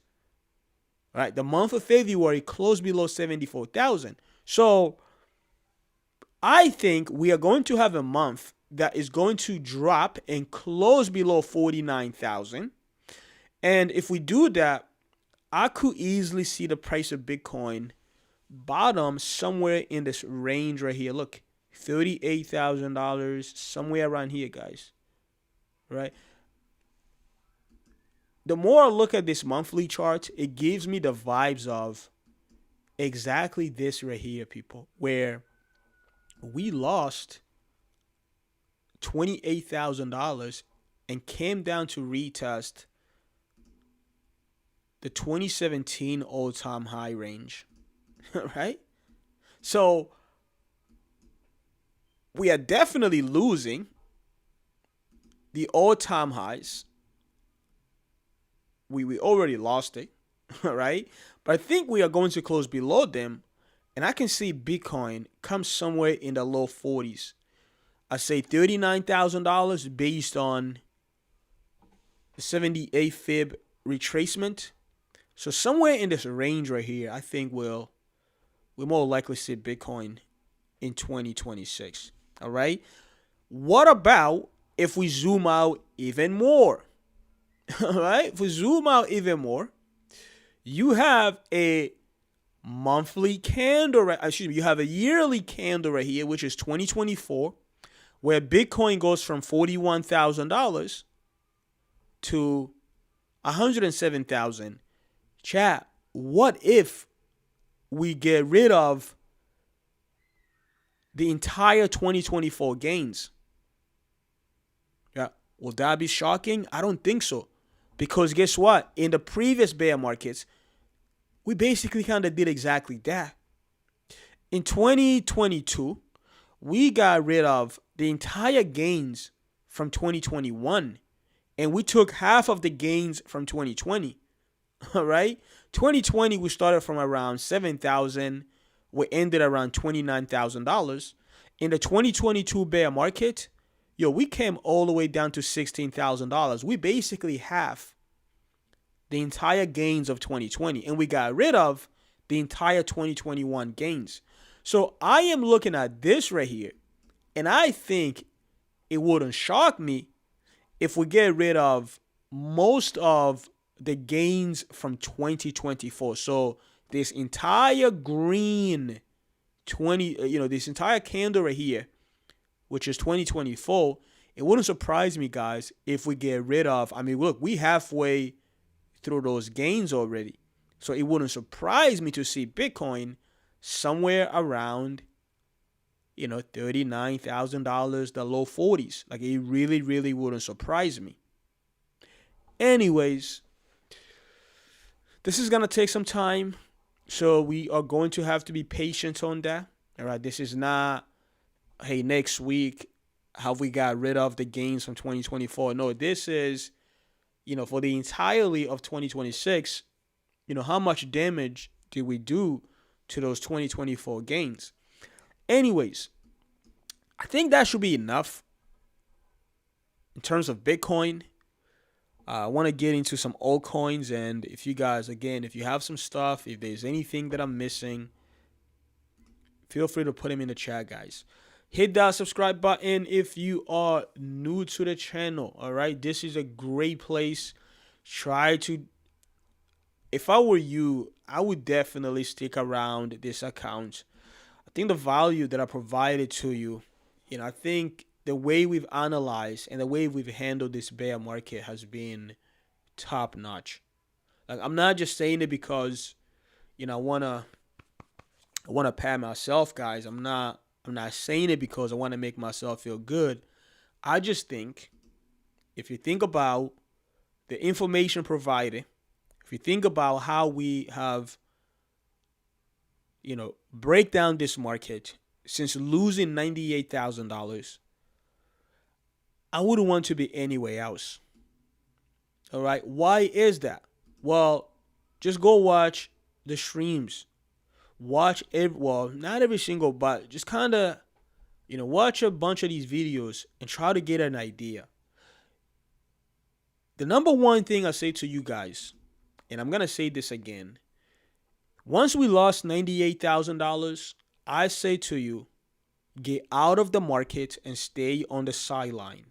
All right, the month of February closed below 74,000. So I think we are going to have a month that is going to drop and close below 49,000. And if we do that, I could easily see the price of Bitcoin bottom somewhere in this range right here. Look, $38,000, somewhere around here, guys. Right? The more I look at this monthly chart, it gives me the vibes of exactly this right here, people, where we lost $28,000 and came down to retest the 2017 all-time high range, right? So we are definitely losing the all-time highs. We already lost it, right? But I think we are going to close below them, and I can see Bitcoin come somewhere in the low 40s. I say $39,000 based on the 78 fib retracement. So somewhere in this range right here, I think we'll more likely see Bitcoin in 2026. All right. What about if we zoom out even more? All right. If we zoom out even more, you have a monthly candle, you have a yearly candle right here, which is 2024, where Bitcoin goes from $41,000 to $107,000. Chat, what if we get rid of the entire 2024 gains? Yeah, will that be shocking? I don't think so. Because guess what? In the previous bear markets, we basically kind of did exactly that. In 2022, we got rid of the entire gains from 2021, and we took half of the gains from 2020. All right? 2020, we started from around $7,000. We ended around $29,000. In the 2022 bear market, we came all the way down to $16,000. We basically half the entire gains of 2020, and we got rid of the entire 2021 gains. So I am looking at this right here, and I think it wouldn't shock me if we get rid of most of the gains from 2024. So this entire green this entire candle right here, which is 2024, it wouldn't surprise me, guys, if we get rid of, look, we halfway through those gains already. So it wouldn't surprise me to see Bitcoin somewhere around, $39,000, the low 40s. Like, it really, really wouldn't surprise me. Anyways, this is going to take some time. So we are going to have to be patient on that. All right. This is not, hey, next week, have we got rid of the gains from 2024? No, this is, for the entirety of 2026, how much damage did we do to those 2024 gains? Anyways, I think that should be enough in terms of Bitcoin. I want to get into some altcoins, and if you guys, again, if you have some stuff, if there's anything that I'm missing, feel free to put them in the chat, guys. Hit that subscribe button if you are new to the channel. All right. This is a great place. Try to, if I were you, I would definitely stick around this account. I think the value that I provided to you, I think the way we've analyzed and the way we've handled this bear market has been top notch. Like, I'm not just saying it because, I wanna pat myself, guys. I'm not saying it because I want to make myself feel good. I just think if you think about the information provided, if you think about how we have, break down this market since losing $98,000, I wouldn't want to be anywhere else. All right. Why is that? Well, just go watch the streams. Watch not every single, but just kind of, watch a bunch of these videos and try to get an idea. The number one thing I say to you guys, and I'm going to say this again, once we lost $98,000, I say to you, get out of the market and stay on the sideline.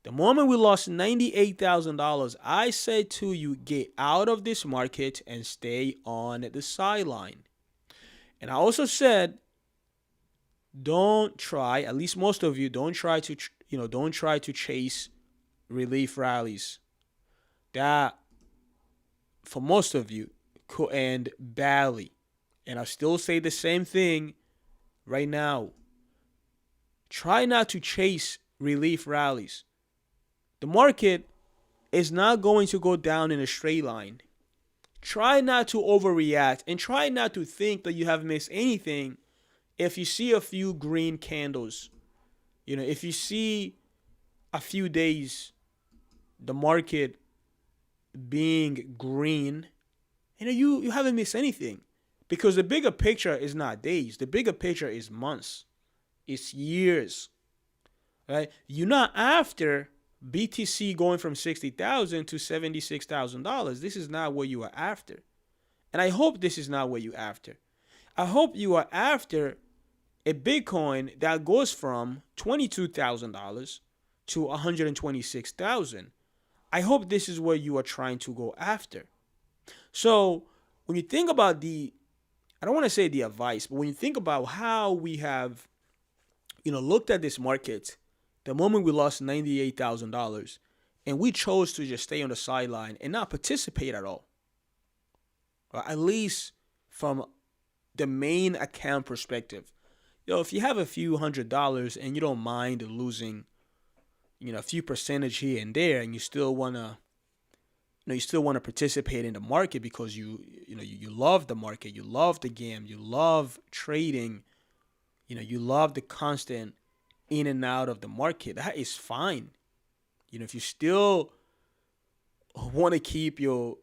The moment we lost $98,000, I said to you, get out of this market and stay on the sideline. And I also said, don't try, at least most of you, don't try to chase relief rallies. That, for most of you, could end badly. And I still say the same thing right now. Try not to chase relief rallies. The market is not going to go down in a straight line. Try not to overreact and try not to think that you have missed anything if you see a few green candles. If you see a few days the market being green, you haven't missed anything, because the bigger picture is not days. The bigger picture is months. It's years. Right? You're not after BTC going from $60,000 to $76,000. This is not what you are after. And I hope this is not what you're after. I hope you are after a Bitcoin that goes from $22,000 to $126,000. I hope this is what you are trying to go after. So when you think about I don't want to say the advice, but when you think about how we have, looked at this market, the moment we lost $98,000 and we chose to just stay on the sideline and not participate at all, or at least from the main account perspective. If you have a few $100s and you don't mind losing, a few percentage here and there, and you still want to participate in the market because you love the market, you love the game, you love trading, you love the constant in and out of the market, that is fine. If you still want to keep your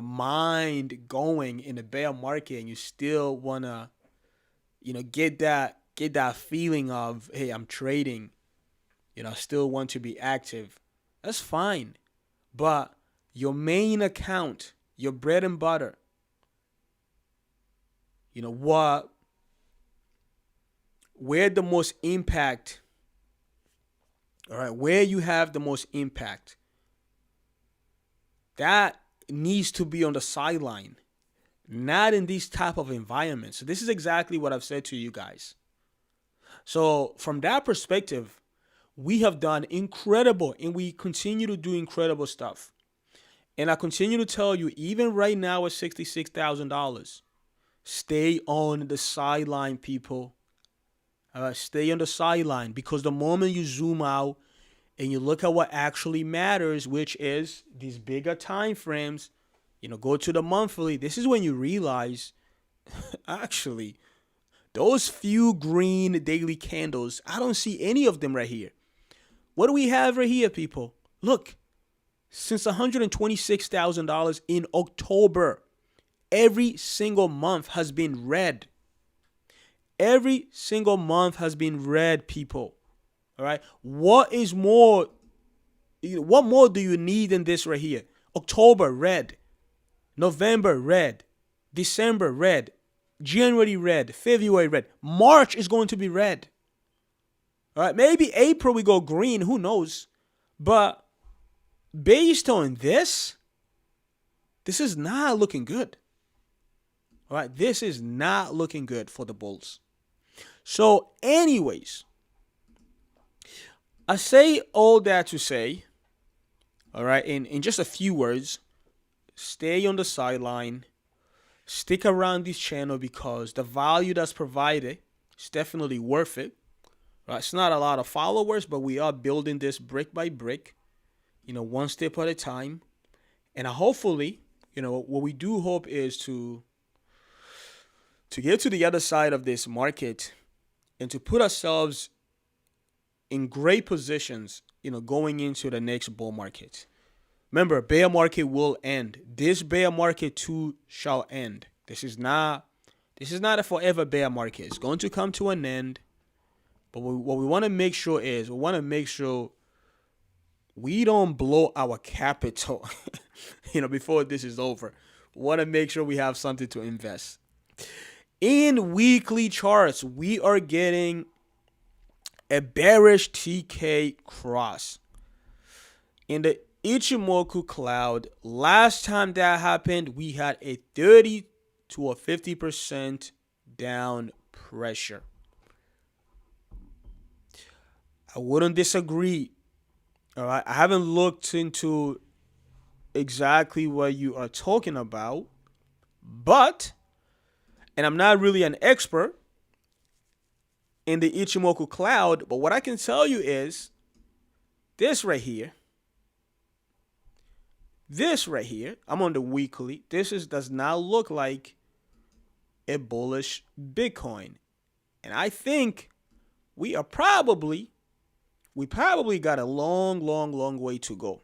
mind going in the bear market, and you still want to get that feeling of, hey, I'm trading, I still want to be active, that's fine. But your main account, your bread and butter, where the most impact, all right, where you have the most impact, that needs to be on the sideline, not in these type of environments. So this is exactly what I've said to you guys. So from that perspective, we have done incredible, and we continue to do incredible stuff. And I continue to tell you, even right now at $66,000, stay on the sideline, people. Stay on the sideline, because the moment you zoom out and you look at what actually matters, which is these bigger time frames, go to the monthly, this is when you realize, actually, those few green daily candles, I don't see any of them right here. What do we have right here, people? Look, since $126,000 in October, every single month has been red. Every single month has been red, people. All right. What more do you need than this right here? October, red. November, red. December, red. January red, February red, March is going to be red. All right, maybe April we go green, who knows? But based on this is not looking good. All right, this is not looking good for the bulls. So, anyways, I say all that to say, all right, in just a few words, stay on the sideline, stick around this channel because the value that's provided is definitely worth it. Right? It's not a lot of followers, but we are building this brick by brick, one step at a time. And hopefully, what we do hope is to get to the other side of this market and to put ourselves in great positions, going into the next bull market. Remember, bear market will end. This bear market too shall end. This is not a forever bear market. It's going to come to an end. But what we want to make sure is we don't blow our capital, before this is over. We want to make sure we have something to invest. In weekly charts, we are getting a bearish TK cross. In the Ichimoku cloud, last time that happened, we had a 30 to a 50% down pressure. I wouldn't disagree. All right, I haven't looked into exactly what you are talking about, but, and I'm not really an expert in the Ichimoku cloud, but what I can tell you is this right here, I'm on the weekly. Does not look like a bullish Bitcoin. And I think we probably got a long way to go.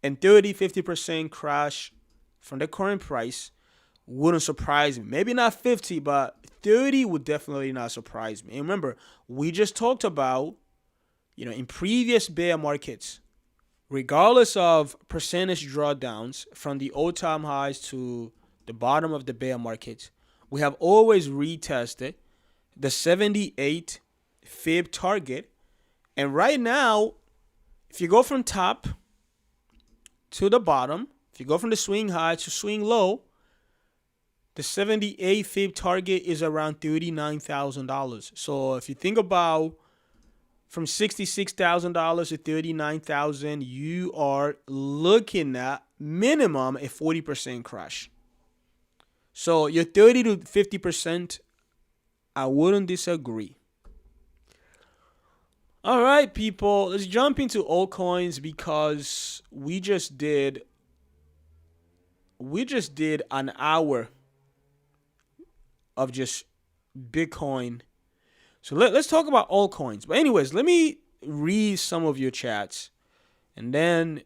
And 30-50% crash from the current price wouldn't surprise me. Maybe not 50, but 30 would definitely not surprise me. And remember, we just talked about, in previous bear markets, regardless of percentage drawdowns from the all-time highs to the bottom of the bear market, we have always retested the 78 fib target. And right now, if you go from top to the bottom, if you go from the swing high to swing low, the 78 fib target is around $39,000. So if you think about from $66,000 to $39,000, you are looking at minimum a 40% crash. So your 30 to 50%, I wouldn't disagree. All right, people, let's jump into altcoins because we just did an hour of just Bitcoin. So let's talk about altcoins. But anyways, let me read some of your chats. And then,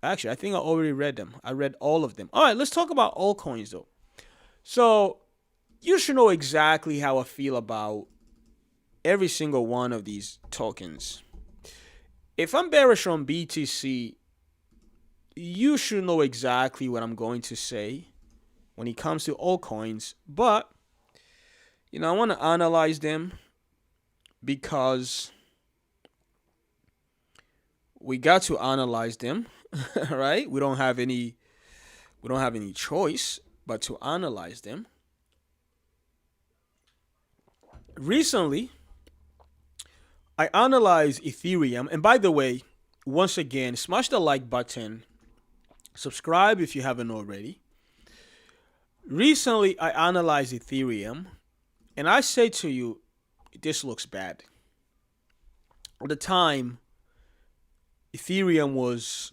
actually, I think I already read them. I read all of them. All right, let's talk about altcoins, though. So you should know exactly how I feel about every single one of these tokens. If I'm bearish on BTC, you should know exactly what I'm going to say when it comes to altcoins. But, I want to analyze them because we got to analyze them, right? We don't have any choice but to analyze them. Recently, I analyzed Ethereum. And by the way, once again, smash the like button. Subscribe if you haven't already. Recently, I analyzed Ethereum. And I say to you, this looks bad. At the time, Ethereum was...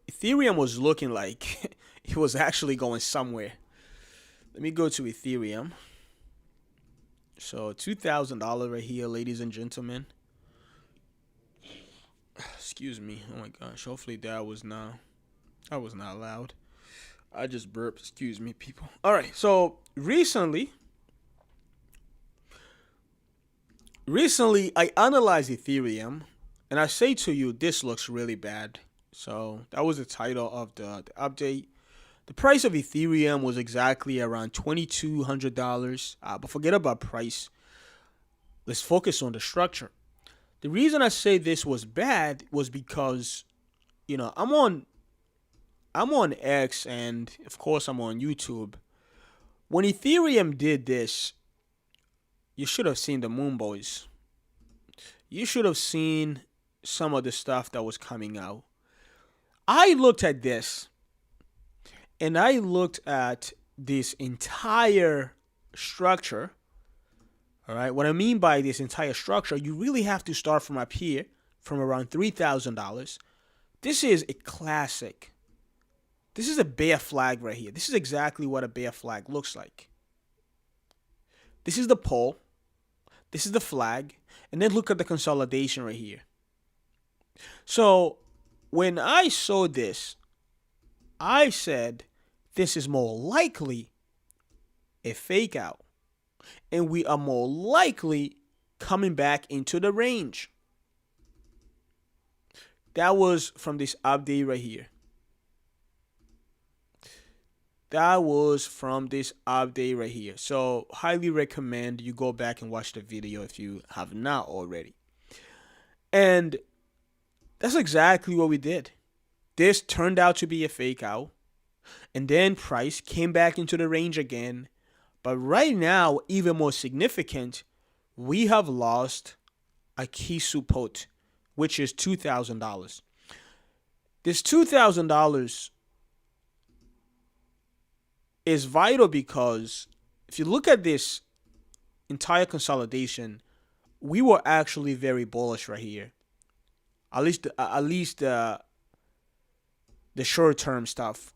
Ethereum was looking like it was actually going somewhere. Let me go to Ethereum. So $2,000 right here, ladies and gentlemen. Excuse me. Oh my gosh. Hopefully that was not loud. I just burped. Excuse me, people. All right. So recently I analyzed Ethereum, and I say to you, this looks really bad. So that was the title of the update. The price of Ethereum was exactly around $2,200. But forget about price. Let's focus on the structure. The reason I say this was bad was because, I'm on X, and of course I'm on YouTube. When Ethereum did this, you should have seen the Moon Boys. You should have seen some of the stuff that was coming out. I looked at this, and I looked at this entire structure. All right. What I mean by this entire structure, you really have to start from up here, from around $3,000. This is a classic. This is a bear flag right here. This is exactly what a bear flag looks like. This is the pole. This is the flag. And then look at the consolidation right here. So when I saw this, I said, this is more likely a fake out. And we are more likely coming back into the range. That was from this update right here. That was from this update right here. So highly recommend you go back and watch the video if you have not already. And that's exactly what we did. This turned out to be a fake out. And then price came back into the range again. But right now, even more significant, we have lost a key support, which is $2,000. This $2,000 is vital because if you look at this entire consolidation, we were actually very bullish right here. At least the short-term stuff.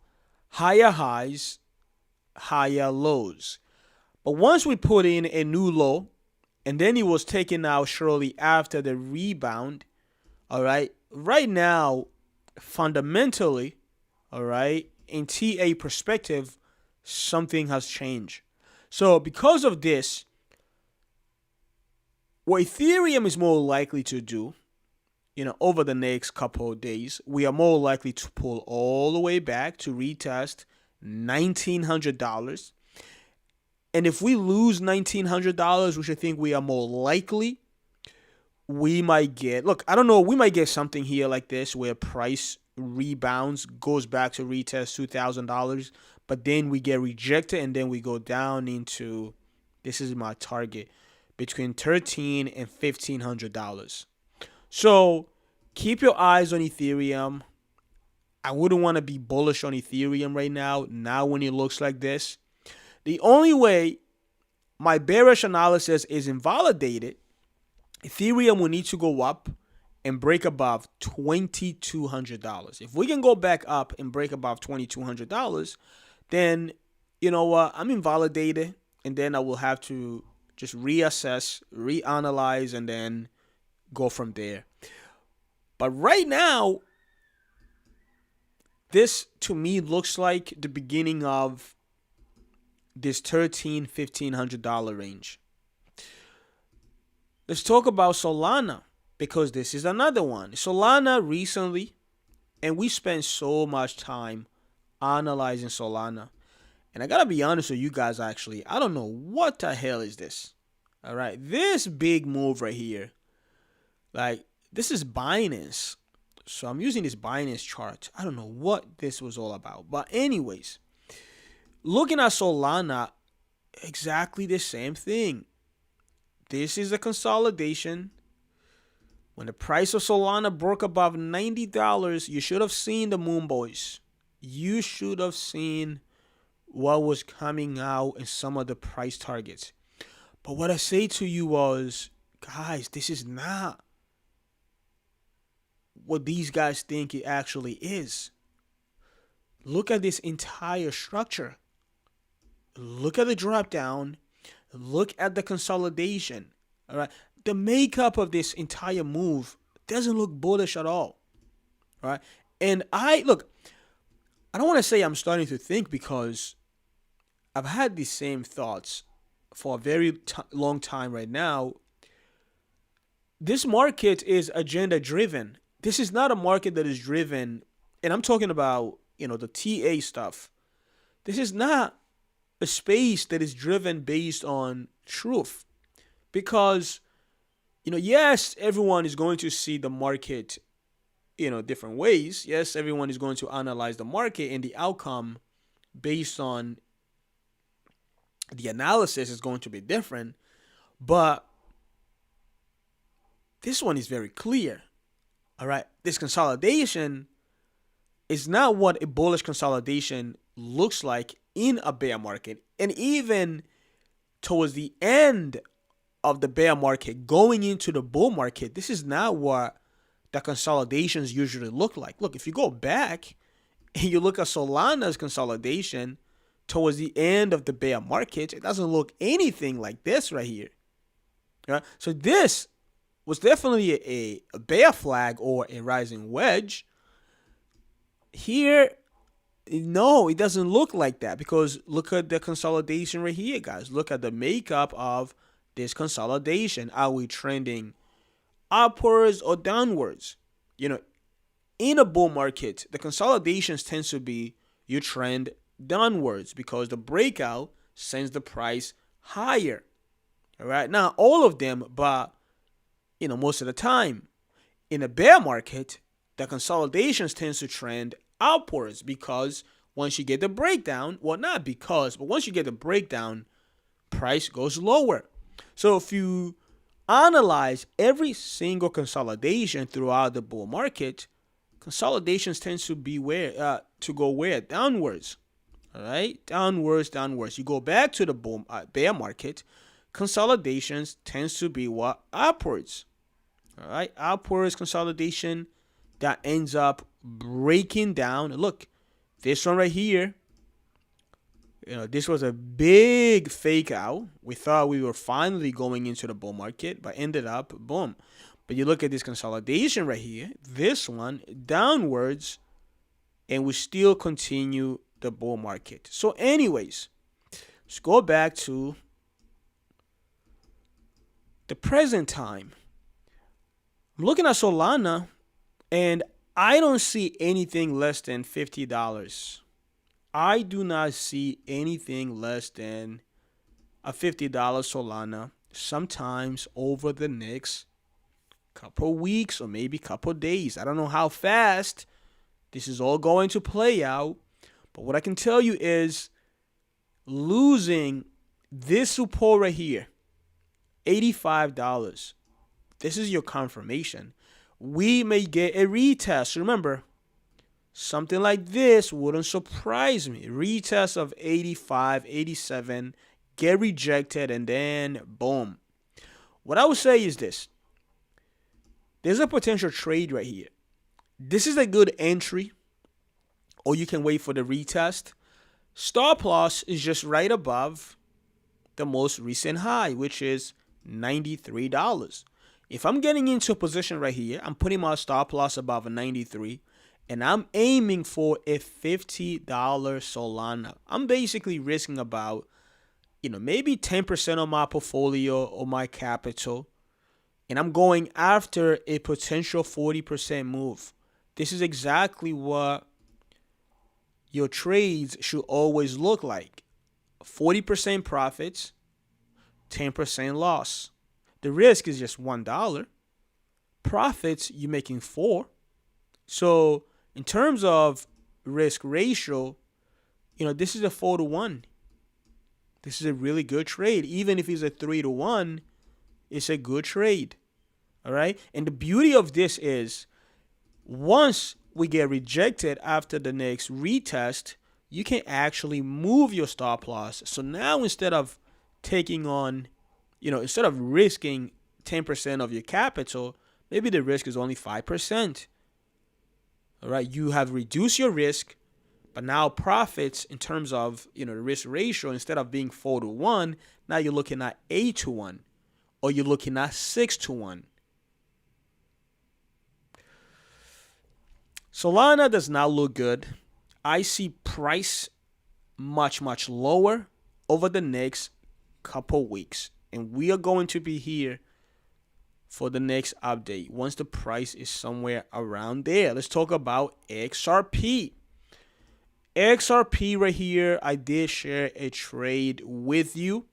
Higher highs, higher lows. But once we put in a new low, and then it was taken out shortly after the rebound, all right, right now, fundamentally, all right, in TA perspective, something has changed. So because of this, what Ethereum is more likely to do, over the next couple of days, we are more likely to pull all the way back to retest $1,900. And if we lose $1,900, which I think we are more likely, we might get, I don't know, we might get something here like this where price rebounds, goes back to retest $2,000, but then we get rejected and then we go down into, this is my target, between $1,300 and $1,500. So keep your eyes on Ethereum. I wouldn't want to be bullish on Ethereum right now when it looks like this. The only way my bearish analysis is invalidated, Ethereum will need to go up and break above $2,200. If we can go back up and break above $2,200, then, you know what, I'm invalidated, and then I will have to just reassess, reanalyze, and then go from there. But right now, this to me looks like the beginning of this $1,300-$1,500 range. Let's talk about Solana, because this is another one. Solana recently, and we spent so much time analyzing Solana. And I gotta be honest with you guys, actually, I don't know what the hell is this. All right, this big move right here, this is Binance. So I'm using this Binance chart. I don't know what this was all about. But anyways, looking at Solana, exactly the same thing. This is a consolidation. When the price of Solana broke above $90, you should have seen the Moon Boys. You should have seen what was coming out in some of the price targets. But what I say to you was, guys, this is not what these guys think it actually is. Look at this entire structure. Look at the drop down. Look at the consolidation. All right. The makeup of this entire move doesn't look bullish at all. All right. And I don't want to say I'm starting to think, because I've had these same thoughts for a very long time right now. This market is agenda driven. This is not a market that is driven, and I'm talking about, the TA stuff. This is not a space that is driven based on truth. Because, yes, everyone is going to see the market, different ways. Yes, everyone is going to analyze the market, and the outcome based on the analysis is going to be different. But this one is very clear. All right. This consolidation is not what a bullish consolidation looks like in a bear market. And even towards the end of the bear market, going into the bull market, this is not what the consolidations usually look like. Look, if you go back and you look at Solana's consolidation towards the end of the bear market, it doesn't look anything like this right here. Right? So this was definitely a bear flag or a rising wedge. Here, no, it doesn't look like that, because look at the consolidation right here, guys. Look at the makeup of this consolidation. Are we trending upwards or downwards? In a bull market, the consolidations tends to be you trend downwards because the breakout sends the price higher. All right. Now, all of them, but most of the time, in a bear market, the consolidations tends to trend upwards because once you get the breakdown, well, not because, but once you get the breakdown, price goes lower. So if you analyze every single consolidation throughout the bull market, consolidations tends to be to go where? Downwards. All right, downwards. You go back to the bear market, consolidations tends to be what? Upwards. All right, upwards consolidation that ends up breaking down. Look, this one right here, this was a big fake out. We thought we were finally going into the bull market, but ended up, boom. But you look at this consolidation right here, this one downwards, and we still continue the bull market. So anyways, let's go back to the present time. I'm looking at Solana, and I don't see anything less than $50. I do not see anything less than a $50 Solana sometimes over the next couple weeks or maybe couple days. I don't know how fast this is all going to play out, but what I can tell you is losing this support right here, $85. This is your confirmation. We may get a retest. Remember, something like this wouldn't surprise me. Retest of 85, 87, get rejected, and then boom. What I would say is this. There's a potential trade right here. This is a good entry, or you can wait for the retest. Stop loss is just right above the most recent high, which is $93. If I'm getting into a position right here, I'm putting my stop loss above a 93, and I'm aiming for a $50 Solana. I'm basically risking about, maybe 10% of my portfolio or my capital, and I'm going after a potential 40% move. This is exactly what your trades should always look like. 40% profits, 10% loss. The risk is just $1. Profits, you're making 4. So in terms of risk ratio, this is a 4-to-1. This is a really good trade. Even if it's a 3-to-1, it's a good trade. All right. And the beauty of this is once we get rejected after the next retest, you can actually move your stop loss. So now instead of taking on, instead of risking 10% of your capital, maybe the risk is only 5%. All right. You have reduced your risk, but now profits in terms of, the risk ratio, instead of being 4-to-1, now you're looking at 8-to-1, or you're looking at 6-to-1. Solana does not look good. I see price much, much lower over the next couple weeks. And we are going to be here for the next update once the price is somewhere around there. Let's talk about XRP. XRP right here, I did share a trade with you.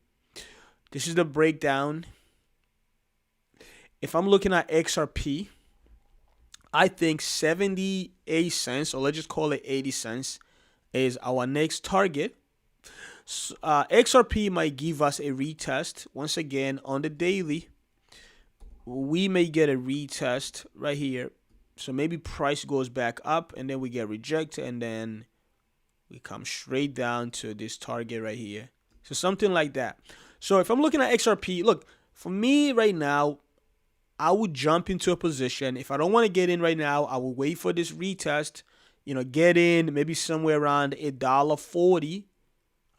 This is the breakdown. If I'm looking at XRP, I think 78 cents, or let's just call it 80 cents, is our next target. XRP might give us a retest once again on the daily. We may get a retest right here. So maybe price goes back up and then we get rejected and then we come straight down to this target right here. So something like that. So if I'm looking at XRP, look, for me right now, I would jump into a position. If I don't want to get in right now, I will wait for this retest. Get in maybe somewhere around $1.40.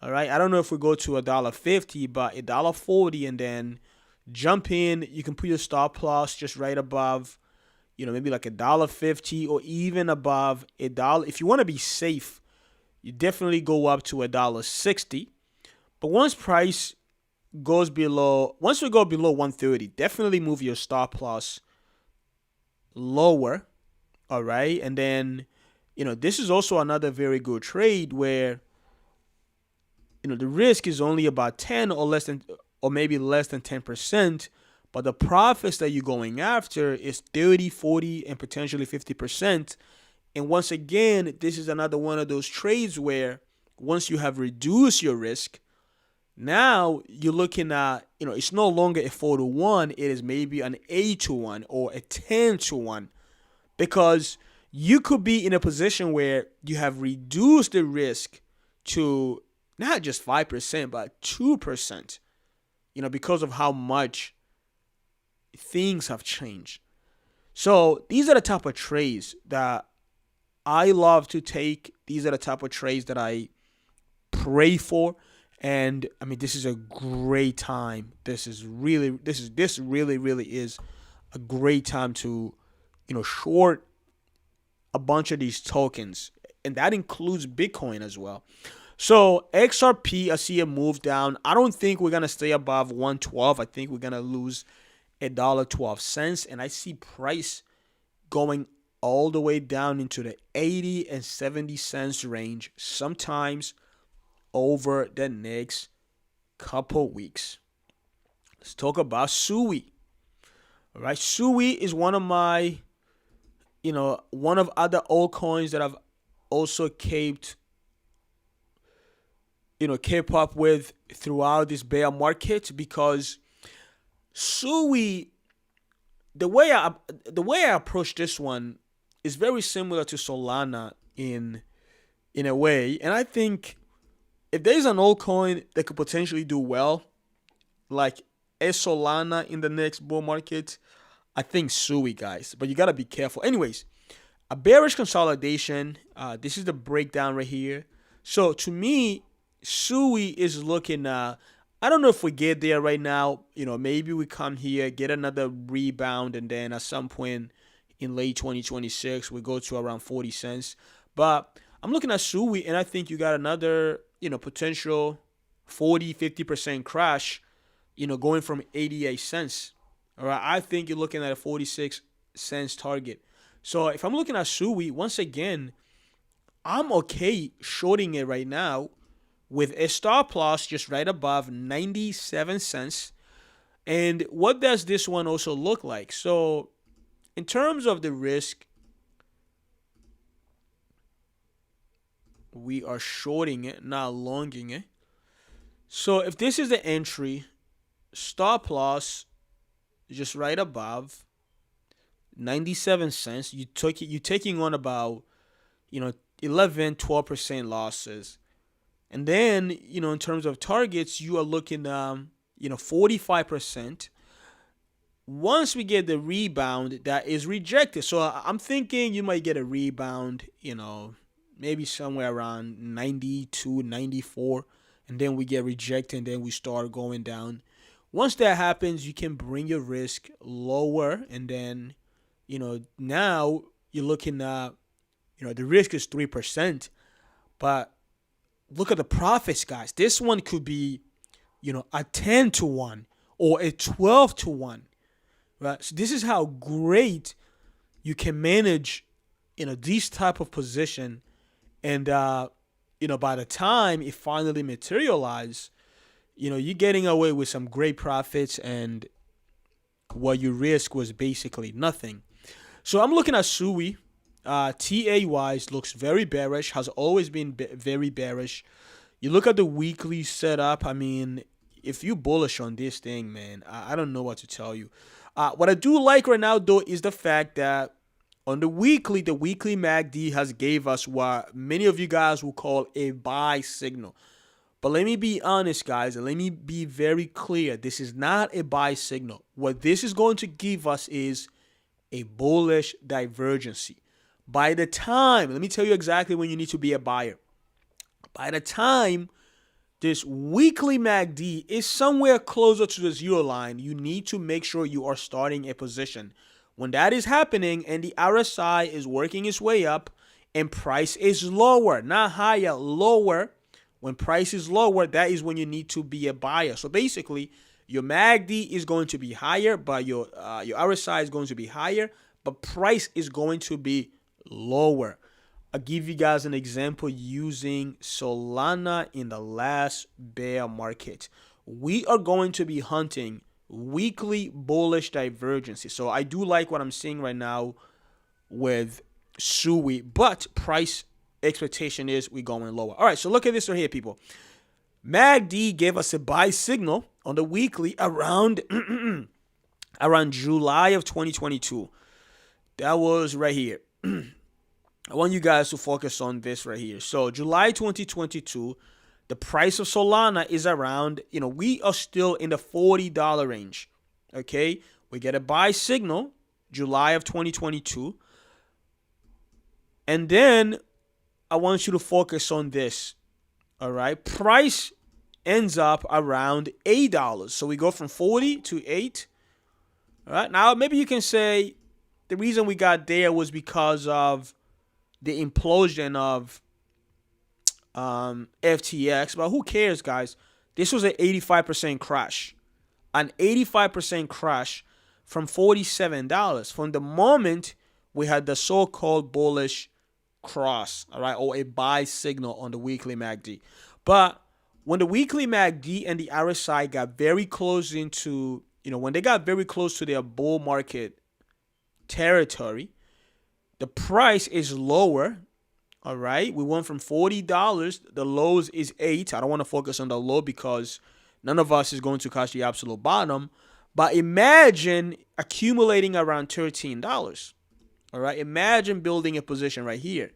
All right. I don't know if we go to $1.50, but $1.40 and then jump in. You can put your stop loss just right above, maybe like $1.50 or even above $1. If you want to be safe, you definitely go up to $1.60. But once we go below 130, definitely move your stop loss lower. All right. And then, this is also another very good trade where, the risk is only about 10 or maybe less than 10%, but the profits that you're going after is 30, 40, and potentially 50%. And once again, this is another one of those trades where once you have reduced your risk, now you're looking at, it's no longer a 4-to-1, it is maybe an 8-to-1 or a 10-to-1, because you could be in a position where you have reduced the risk to not just 5%, but 2%, because of how much things have changed. So these are the type of trades that I love to take. These are the type of trades that I pray for. And I mean, this is a great time. This really is a great time to, short a bunch of these tokens. And that includes Bitcoin as well. So XRP, I see a move down. I don't think we're going to stay above 112. I think we're going to lose $1.12. And I see price going all the way down into the 80 and 70 cents range sometimes over the next couple weeks. Let's talk about SUI. All right, SUI is one of my, one of other altcoins that I've also kept up with throughout this bear market, because SUI, the way I approach this one is very similar to Solana in a way, and I think if there's an altcoin that could potentially do well, like a Solana in the next bull market, I think SUI, guys. But you gotta be careful. Anyways, a bearish consolidation. This is the breakdown right here. So to me, SUI is looking. I don't know if we get there right now. Maybe we come here, get another rebound, and then at some point in late 2026, we go to around 40 cents. But I'm looking at SUI, and I think you got another, potential 40, 50% crash, going from 88 cents. All right, I think you're looking at a 46 cents target. So if I'm looking at SUI, once again, I'm okay shorting it right now with a stop loss just right above 97 cents. And what does this one also look like? So in terms of the risk, we are shorting it, not longing it. So if this is the entry, stop loss just right above 97 cents. You're taking on about 11-12% losses. And then, in terms of targets, you are looking 45%. Once we get the rebound, that is rejected. So I'm thinking you might get a rebound, maybe somewhere around 92, 94, and then we get rejected, and then we start going down. Once that happens, you can bring your risk lower, and then, now you're looking at, the risk is 3%, but look at the profits, guys. This one could be, a 10-to-1 or a 12-to-1, right? So this is how great you can manage, these type of position. And by the time it finally materialized, you're getting away with some great profits, and what you risk was basically nothing. So I'm looking at SUI. TA wise looks very bearish, has always been very bearish. You look at the weekly setup. I mean, if you bullish on this thing, man, I don't know what to tell you. What I do like right now, though, is the fact that on the weekly MACD has gave us what many of you guys will call a buy signal. But let me be honest, guys, and let me be very clear. This is not a buy signal. What this is going to give us is a bullish divergency. By the time, let me tell you exactly when you need to be a buyer. By the time this weekly MACD is somewhere closer to the zero line, you need to make sure you are starting a position. When that is happening and the RSI is working its way up and price is lower, not higher, lower. When price is lower, that is when you need to be a buyer. So basically, your MACD is going to be higher, but your RSI is going to be higher, but price is going to be lower. I'll give you guys an example using Solana in the last bear market. We are going to be hunting weekly bullish divergency. So I do like what I'm seeing right now with SUI, but price expectation is we're going lower. All right, so look at this right here, people. MACD gave us a buy signal on the weekly around around July of 2022. That was right here. I want you guys to focus on this right here. So July 2022, the price of Solana is around, we are still in the $40 range. Okay, we get a buy signal July of 2022, and then I want you to focus on this. All right, price ends up around $8. So we go from 40 to 8. All right, now maybe you can say the reason we got there was because of the implosion of FTX, but who cares, guys? This was an 85% crash. An 85% crash from $47 from the moment we had the so-called bullish cross, all right, or a buy signal on the weekly MACD. But when the weekly MACD and the RSI got very close into, when they got very close to their bull market territory, the price is lower. All right, we went from $40. The lows is 8. I don't want to focus on the low because none of us is going to catch the absolute bottom. But imagine accumulating around $13. All right, imagine building a position right here.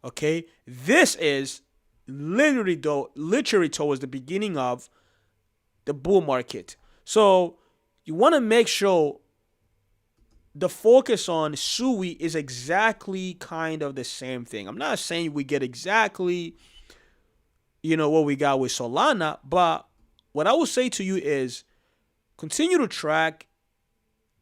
Okay, this is literally towards the beginning of the bull market. So you want to make sure the focus on SUI is exactly kind of the same thing. I'm not saying we get exactly, what we got with Solana, but what I will say to you is continue to track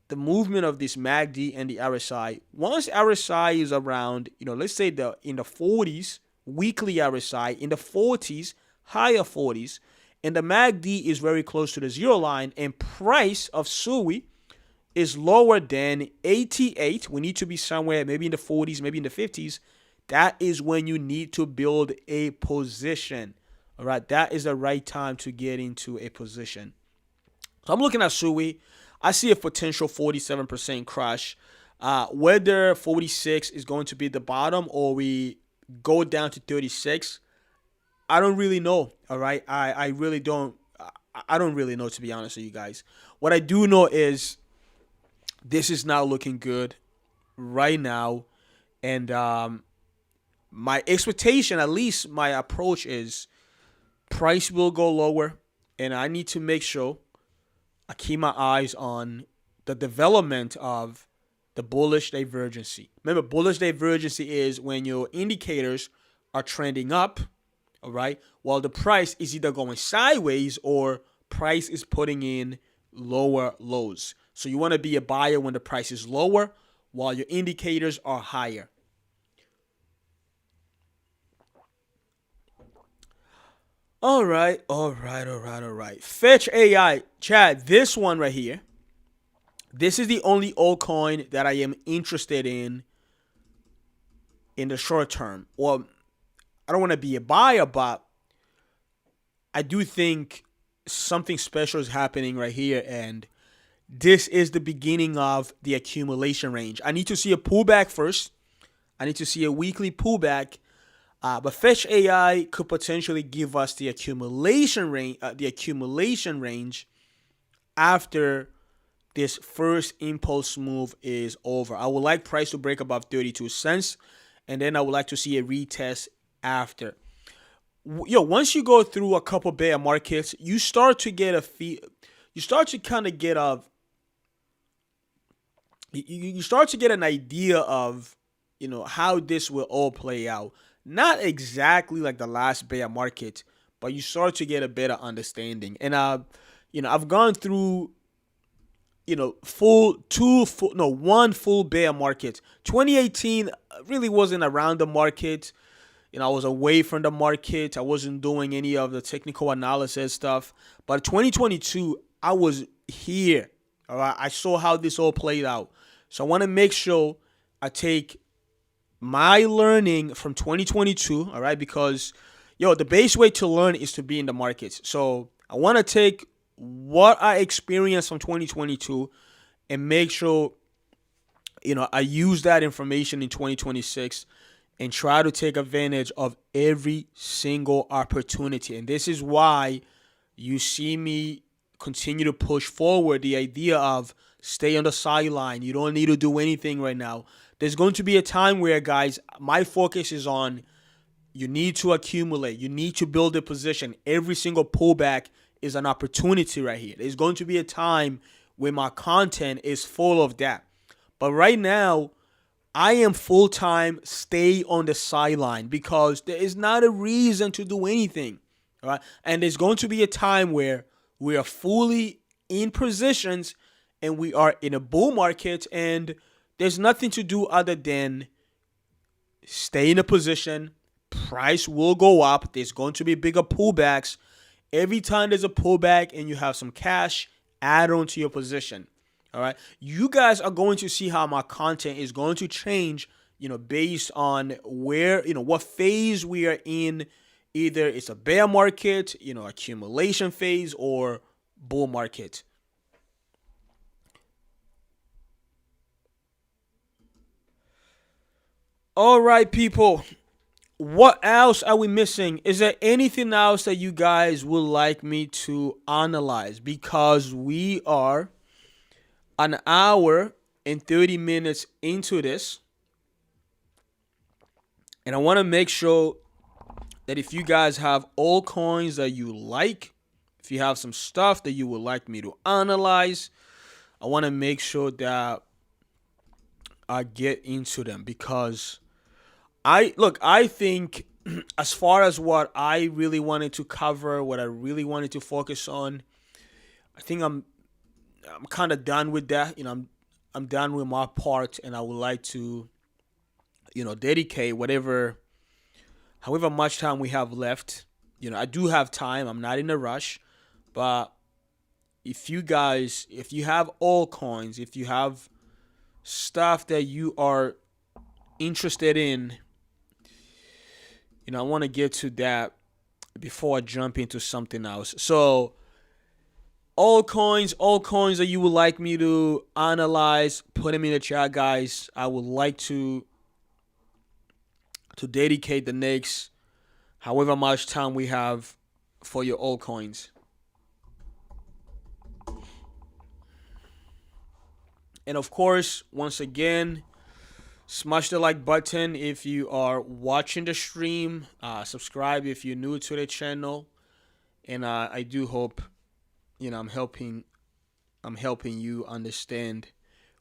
the movement of this MACD and the RSI. Once RSI is around, let's say in the 40s, weekly RSI, in the 40s, higher 40s, and the MACD is very close to the zero line, and price of SUI is lower than 88, we need to be somewhere maybe in the 40s, maybe in the 50s. That is when you need to build a position. All right, that is the right time to get into a position. So I'm looking at SUI. I see a potential 47% crash. Whether 46 is going to be the bottom or we go down to 36, I don't really know. All right, I really don't. I don't really know, to be honest with you guys. What I do know is this is not looking good right now. And my expectation, at least my approach, is price will go lower. And I need to make sure I keep my eyes on the development of the bullish divergency. Remember, bullish divergency is when your indicators are trending up, all right, while the price is either going sideways or price is putting in lower lows. So you want to be a buyer when the price is lower while your indicators are higher. All right. Fetch AI, Chad, this one right here. This is the only altcoin that I am interested in the short term. Well, I don't want to be a buyer, but I do think something special is happening right here, and this is the beginning of the accumulation range. I need to see a pullback first. I need to see a weekly pullback, but Fetch AI could potentially give us the accumulation range after this first impulse move is over. I would like price to break above 32 cents, and then I would like to see a retest after. Once you go through a couple bear markets, you start to get a fee. You start to kind of get a. You start to get an idea of, how this will all play out. Not exactly like the last bear market, but you start to get a better understanding. And I've gone through, one full bear market. 2018 really wasn't around the market. I was away from the market. I wasn't doing any of the technical analysis stuff. But 2022, I was here. All right, I saw how this all played out. So I want to make sure I take my learning from 2022. All right, because the best way to learn is to be in the markets. So I want to take what I experienced from 2022 and make sure I use that information in 2026 and try to take advantage of every single opportunity. And this is why you see me continue to push forward the idea of stay on the sideline. You don't need to do anything right now. There's going to be a time where, guys, my focus is on you need to accumulate. You need to build a position. Every single pullback is an opportunity right here. There's going to be a time where my content is full of that. But right now, I am full-time stay on the sideline because there is not a reason to do anything. All right? And there's going to be a time where we are fully in positions and we are in a bull market and there's nothing to do other than stay in a position. Price will go up. There's going to be bigger pullbacks. Every time there's a pullback and you have some cash, add on to your position. All right. You guys are going to see how my content is going to change, based on where, what phase we are in. Either it's a bear market, accumulation phase, or bull market. All right, people. What else are we missing? Is there anything else that you guys would like me to analyze? Because we are an hour and 30 minutes into this. And I want to make sure that if you guys have altcoins that you like, if you have some stuff that you would like me to analyze, I want to make sure that I get into them because I think as far as what I really wanted to cover, what I really wanted to focus on, I think I'm kind of done with that. I'm done with my part, and I would like to, dedicate however much time we have left. I do have time. I'm not in a rush, but if you have altcoins, if you have stuff that you are interested in, I want to get to that before I jump into something else. So altcoins that you would like me to analyze, put them in the chat, guys. I would like to dedicate the next however much time we have for your altcoins. And of course, once again, smash the like button if you are watching the stream. Subscribe if you're new to the channel. And I do hope, I'm helping you understand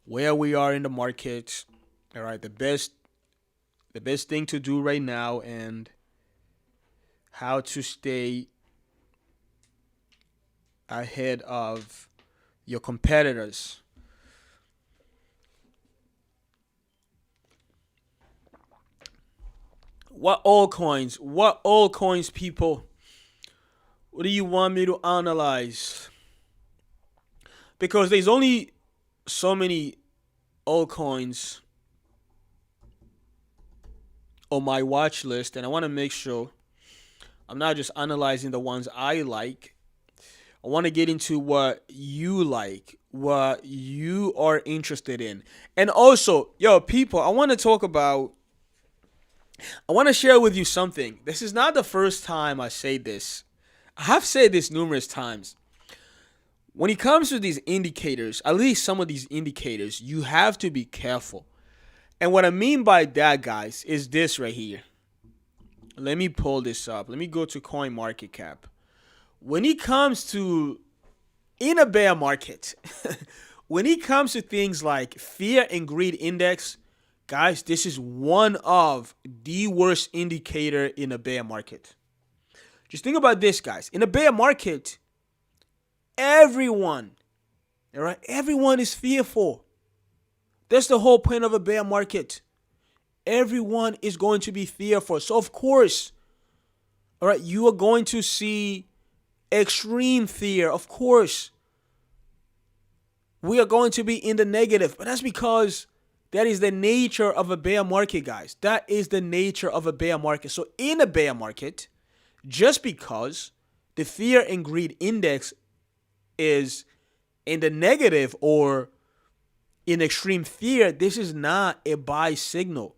where we are in the market. All right, the best thing to do right now and how to stay ahead of your competitors. What altcoins, people? What do you want me to analyze? Because there's only so many altcoins on my watch list, and I want to make sure I'm not just analyzing the ones I like. I want to get into what you like, what you are interested in. And also, yo, people, I want to share with you something. This is not the first time I say this. I have said this numerous times. When it comes to these indicators, at least some of these indicators, you have to be careful. And what I mean by that, guys, is this right here. Let me pull this up. Let me go to CoinMarketCap. When it comes to in a bear market, when it comes to things like fear and greed index, guys, this is one of the worst indicator in a bear market. Just think about this, guys. In a bear market, everyone, all right, everyone is fearful. That's the whole point of a bear market. Everyone is going to be fearful. So of course, all right, you are going to see extreme fear. Of course, we are going to be in the negative, but that's because that is the nature of a bear market, guys. That is the nature of a bear market. So in a bear market, just because the fear and greed index is in the negative or in extreme fear, this is not a buy signal.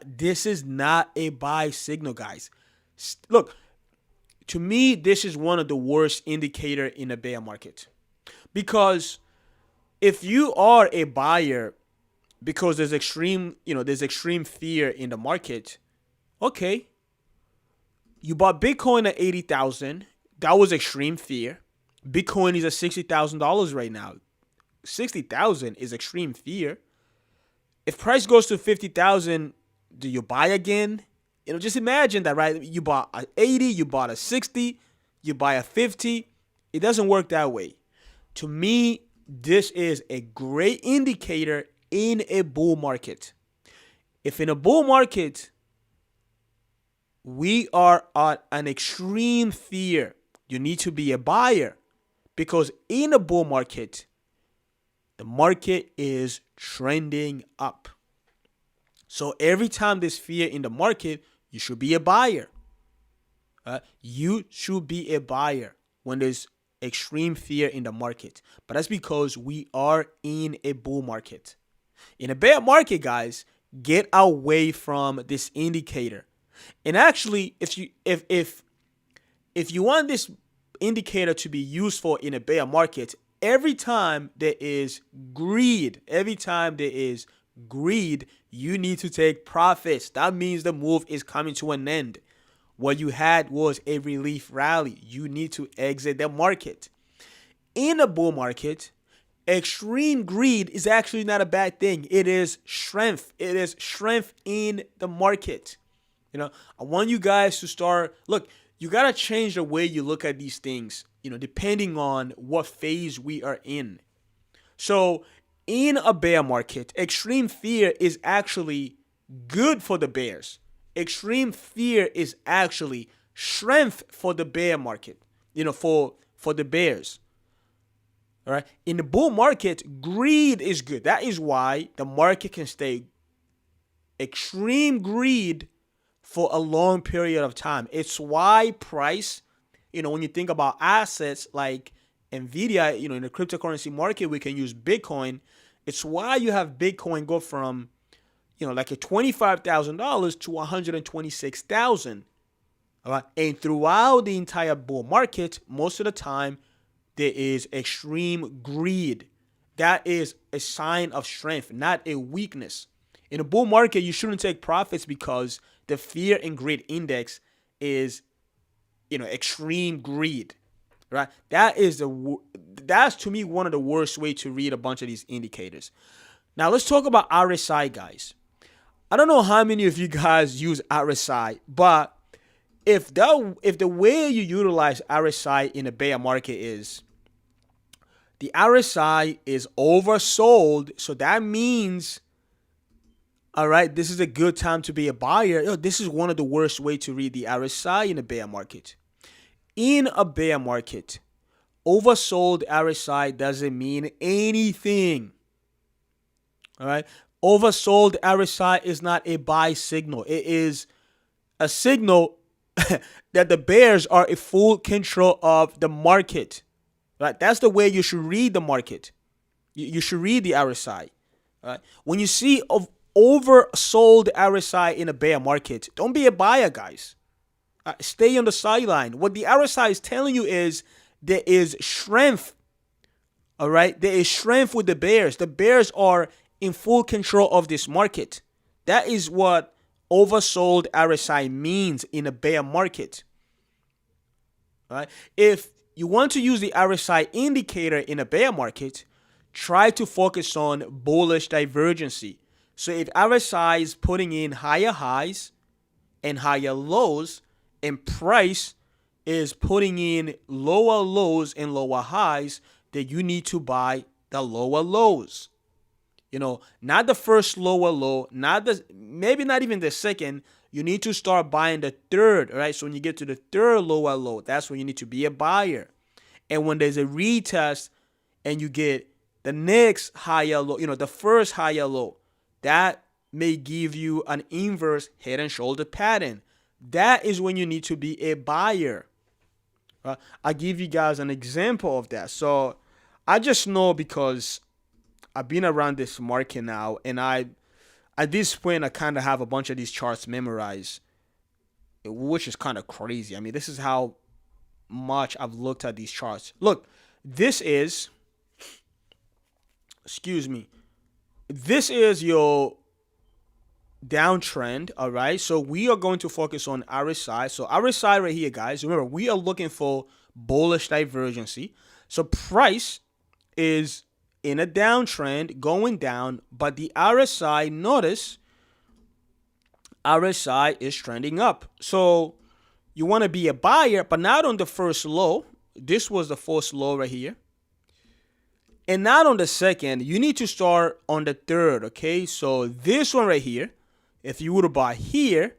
This is not a buy signal, guys. Look, to me, this is one of the worst indicator in a bear market. Because if you are a buyer because there's extreme fear in the market, okay, you bought Bitcoin at 80,000. That was extreme fear. Bitcoin is at $60,000 right now. 60,000 is extreme fear. If price goes to 50,000, do you buy again? Just imagine that, right? You bought a 80, you bought a 60, you buy a 50. It doesn't work that way. To me, this is a great indicator in a bull market. If in a bull market, we are at an extreme fear, you need to be a buyer, because in a bull market, the market is trending up. So every time there's fear in the market, you should be a buyer. You should be a buyer when there's extreme fear in the market. But that's because we are in a bull market. In a bear market, guys, get away from this indicator. And actually, if you want this indicator to be useful in a bear market, every time there is greed, you need to take profits. That means the move is coming to an end. What you had was a relief rally. You need to exit the market. In a bull market, extreme greed is actually not a bad thing. It is strength. It is strength in the market. I want you guys to look, you got to change the way you look at these things, depending on what phase we are in. So in a bear market, extreme fear is actually good for the bears. Extreme fear is actually strength for the bear market, for the bears. All right. In the bull market, greed is good. That is why the market can stay extreme greed for a long period of time. It's why price, when you think about assets like Nvidia, in the cryptocurrency market, we can use Bitcoin. It's why you have Bitcoin go from, like a $25,000 to $126,000. All right. And throughout the entire bull market, most of the time, there is extreme greed. That is a sign of strength, not a weakness. In a bull market, you shouldn't take profits because the fear and greed index is, extreme greed, right? That's to me one of the worst way to read a bunch of these indicators. Now let's talk about RSI, guys. I don't know how many of you guys use RSI, but if the way you utilize RSI in a bear market is the RSI is oversold, so that means, all right, this is a good time to be a buyer. This is one of the worst way to read the RSI in a bear market. In a bear market, oversold RSI doesn't mean anything. All right, Oversold RSI is not a buy signal. It is a signal that the bears are in full control of the market. Right? That's the way you should read the market. You should read the RSI. Right? When you see of oversold RSI in a bear market, don't be a buyer, guys. Stay on the sideline. What the RSI is telling you is there is strength. All right, there is strength with the bears. The bears are in full control of this market. That is what oversold RSI means in a bear market. All right. If you want to use the RSI indicator in a bear market, try to focus on bullish divergency. So if RSI is putting in higher highs and higher lows, and price is putting in lower lows and lower highs, then you need to buy the lower lows. Not the first lower low, maybe not even the second. You need to start buying the third, right? So when you get to the third lower low, that's when you need to be a buyer. And when there's a retest and you get the next higher low, the first higher low, that may give you an inverse head and shoulder pattern. That is when you need to be a buyer. I'll give you guys an example of that. So I just know because I've been around this market now, and at this point, I kind of have a bunch of these charts memorized, which is kind of crazy. I mean, this is how much I've looked at these charts. Look, this is your downtrend, all right? So we are going to focus on RSI. So RSI right here, guys, remember, we are looking for bullish divergency. So price is in a downtrend, going down, but the RSI, notice, RSI is trending up. So you want to be a buyer, but not on the first low. This was the first low right here. And not on the second. You need to start on the third, okay? So this one right here, if you were to buy here,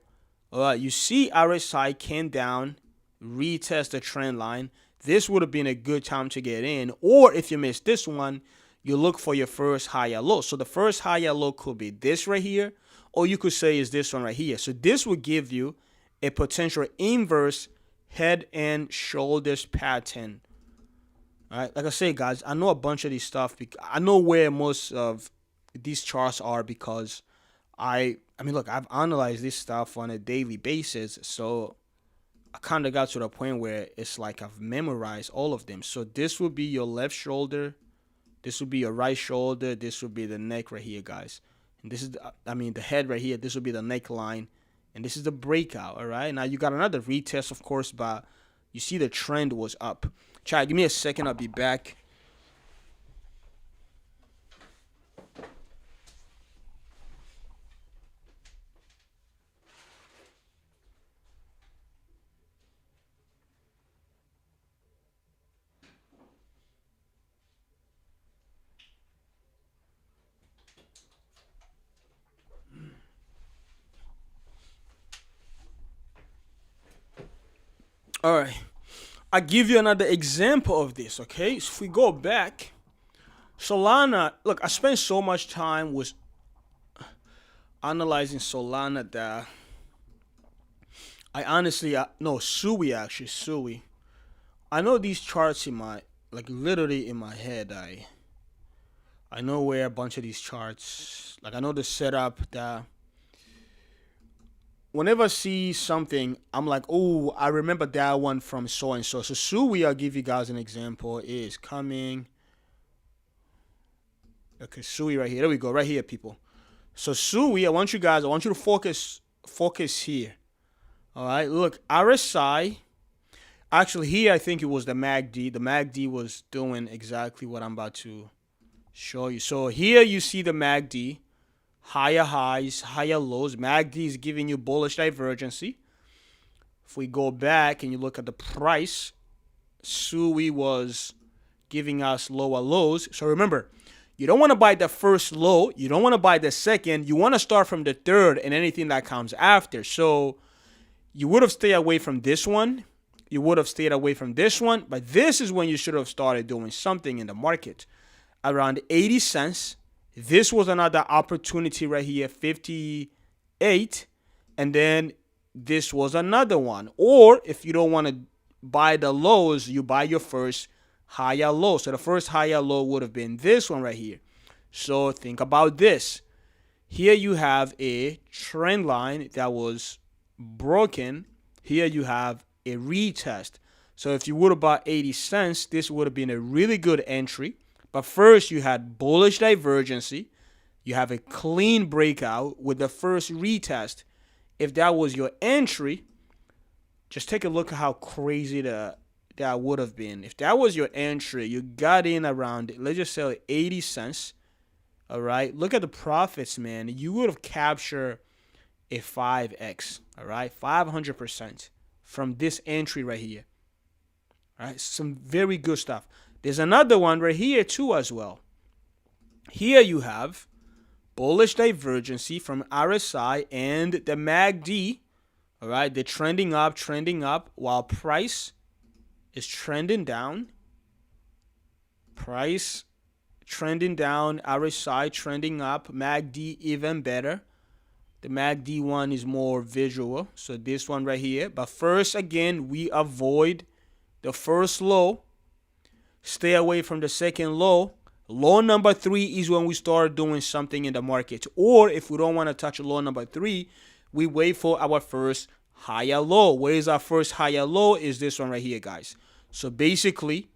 you see RSI came down, retest the trend line. This would have been a good time to get in. Or if you missed this one, you look for your first higher low. So the first higher low could be this right here, or you could say is this one right here. So this will give you a potential inverse head and shoulders pattern. All right, like I say, guys, I know a bunch of these stuff. I know where most of these charts are because I mean, look, I've analyzed this stuff on a daily basis. So I kind of got to the point where it's like I've memorized all of them. So this will be your left shoulder. This will be your right shoulder. This will be the neck right here, guys. And this is, the head right here. This will be the neckline. And this is the breakout, all right? Now, you got another retest, of course, but you see the trend was up. Chad, give me a second. I'll be back. All right. I'll give you another example of this, okay? So if we go back, Solana, look, I spent so much time with analyzing Solana that I honestly, no, Sui actually, Sui. I know these charts in my, like literally in my head, I know where a bunch of these charts, like I know the setup that whenever I see something, I'm like, oh, I remember that one from so and so. So Sui, I'll give you guys an example, is coming. Okay, Sui right here. There we go, right here, people. So Sui, I want you to focus here. All right, look, RSI. Actually, here I think it was the MACD. The MACD was doing exactly what I'm about to show you. So here you see the MACD. Higher highs, higher lows. MACD is giving you bullish divergency. If we go back and you look at the price, Sui was giving us lower lows. So remember, you don't want to buy the first low. You don't want to buy the second. You want to start from the third and anything that comes after. So you would have stayed away from this one. You would have stayed away from this one. But this is when you should have started doing something in the market. Around 80 cents. This was another opportunity right here, 58. And then this was another one. Or if you don't want to buy the lows, you buy your first higher low. So the first higher low would have been this one right here. So think about this. Here you have a trend line that was broken. Here you have a retest. So if you would have bought 80 cents, this would have been a really good entry. But first you had bullish divergency. You have a clean breakout with the first retest. If that was your entry, just take a look at how crazy that would have been. If that was your entry, you got in around, let's just say 80 cents. All right. Look at the profits, man. You would have captured a 5x. All right. 500% from this entry right here. All right. Some very good stuff. There's another one right here too as well. Here you have bullish divergency from RSI and the MACD. All right. They're trending up while price is trending down. Price trending down, RSI trending up, MACD even better. The MACD one is more visual, so this one right here. But first, again, we avoid the first low. Stay away from the second low. Low number 3 is when we start doing something in the market. Or if we don't want to touch low number 3, we wait for our first higher low. Where is our first higher low? Is this one right here, guys. So basically,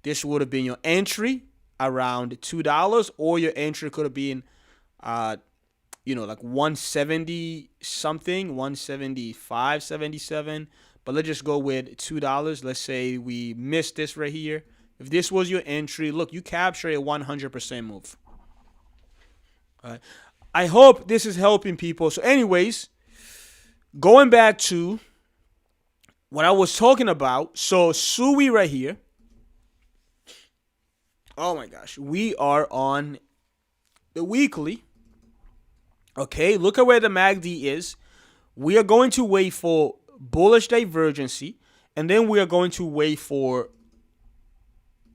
this would have been your entry around $2, or your entry could have been like 170 something, 175, 77. But let's just go with $2. Let's say we missed this right here. If this was your entry, look, you capture a 100% move. All right. I hope this is helping people. So anyways, going back to what I was talking about. So SUI right here. Oh my gosh, we are on the weekly. Okay, look at where the MACD is. We are going to wait for bullish divergency, and then we are going to wait for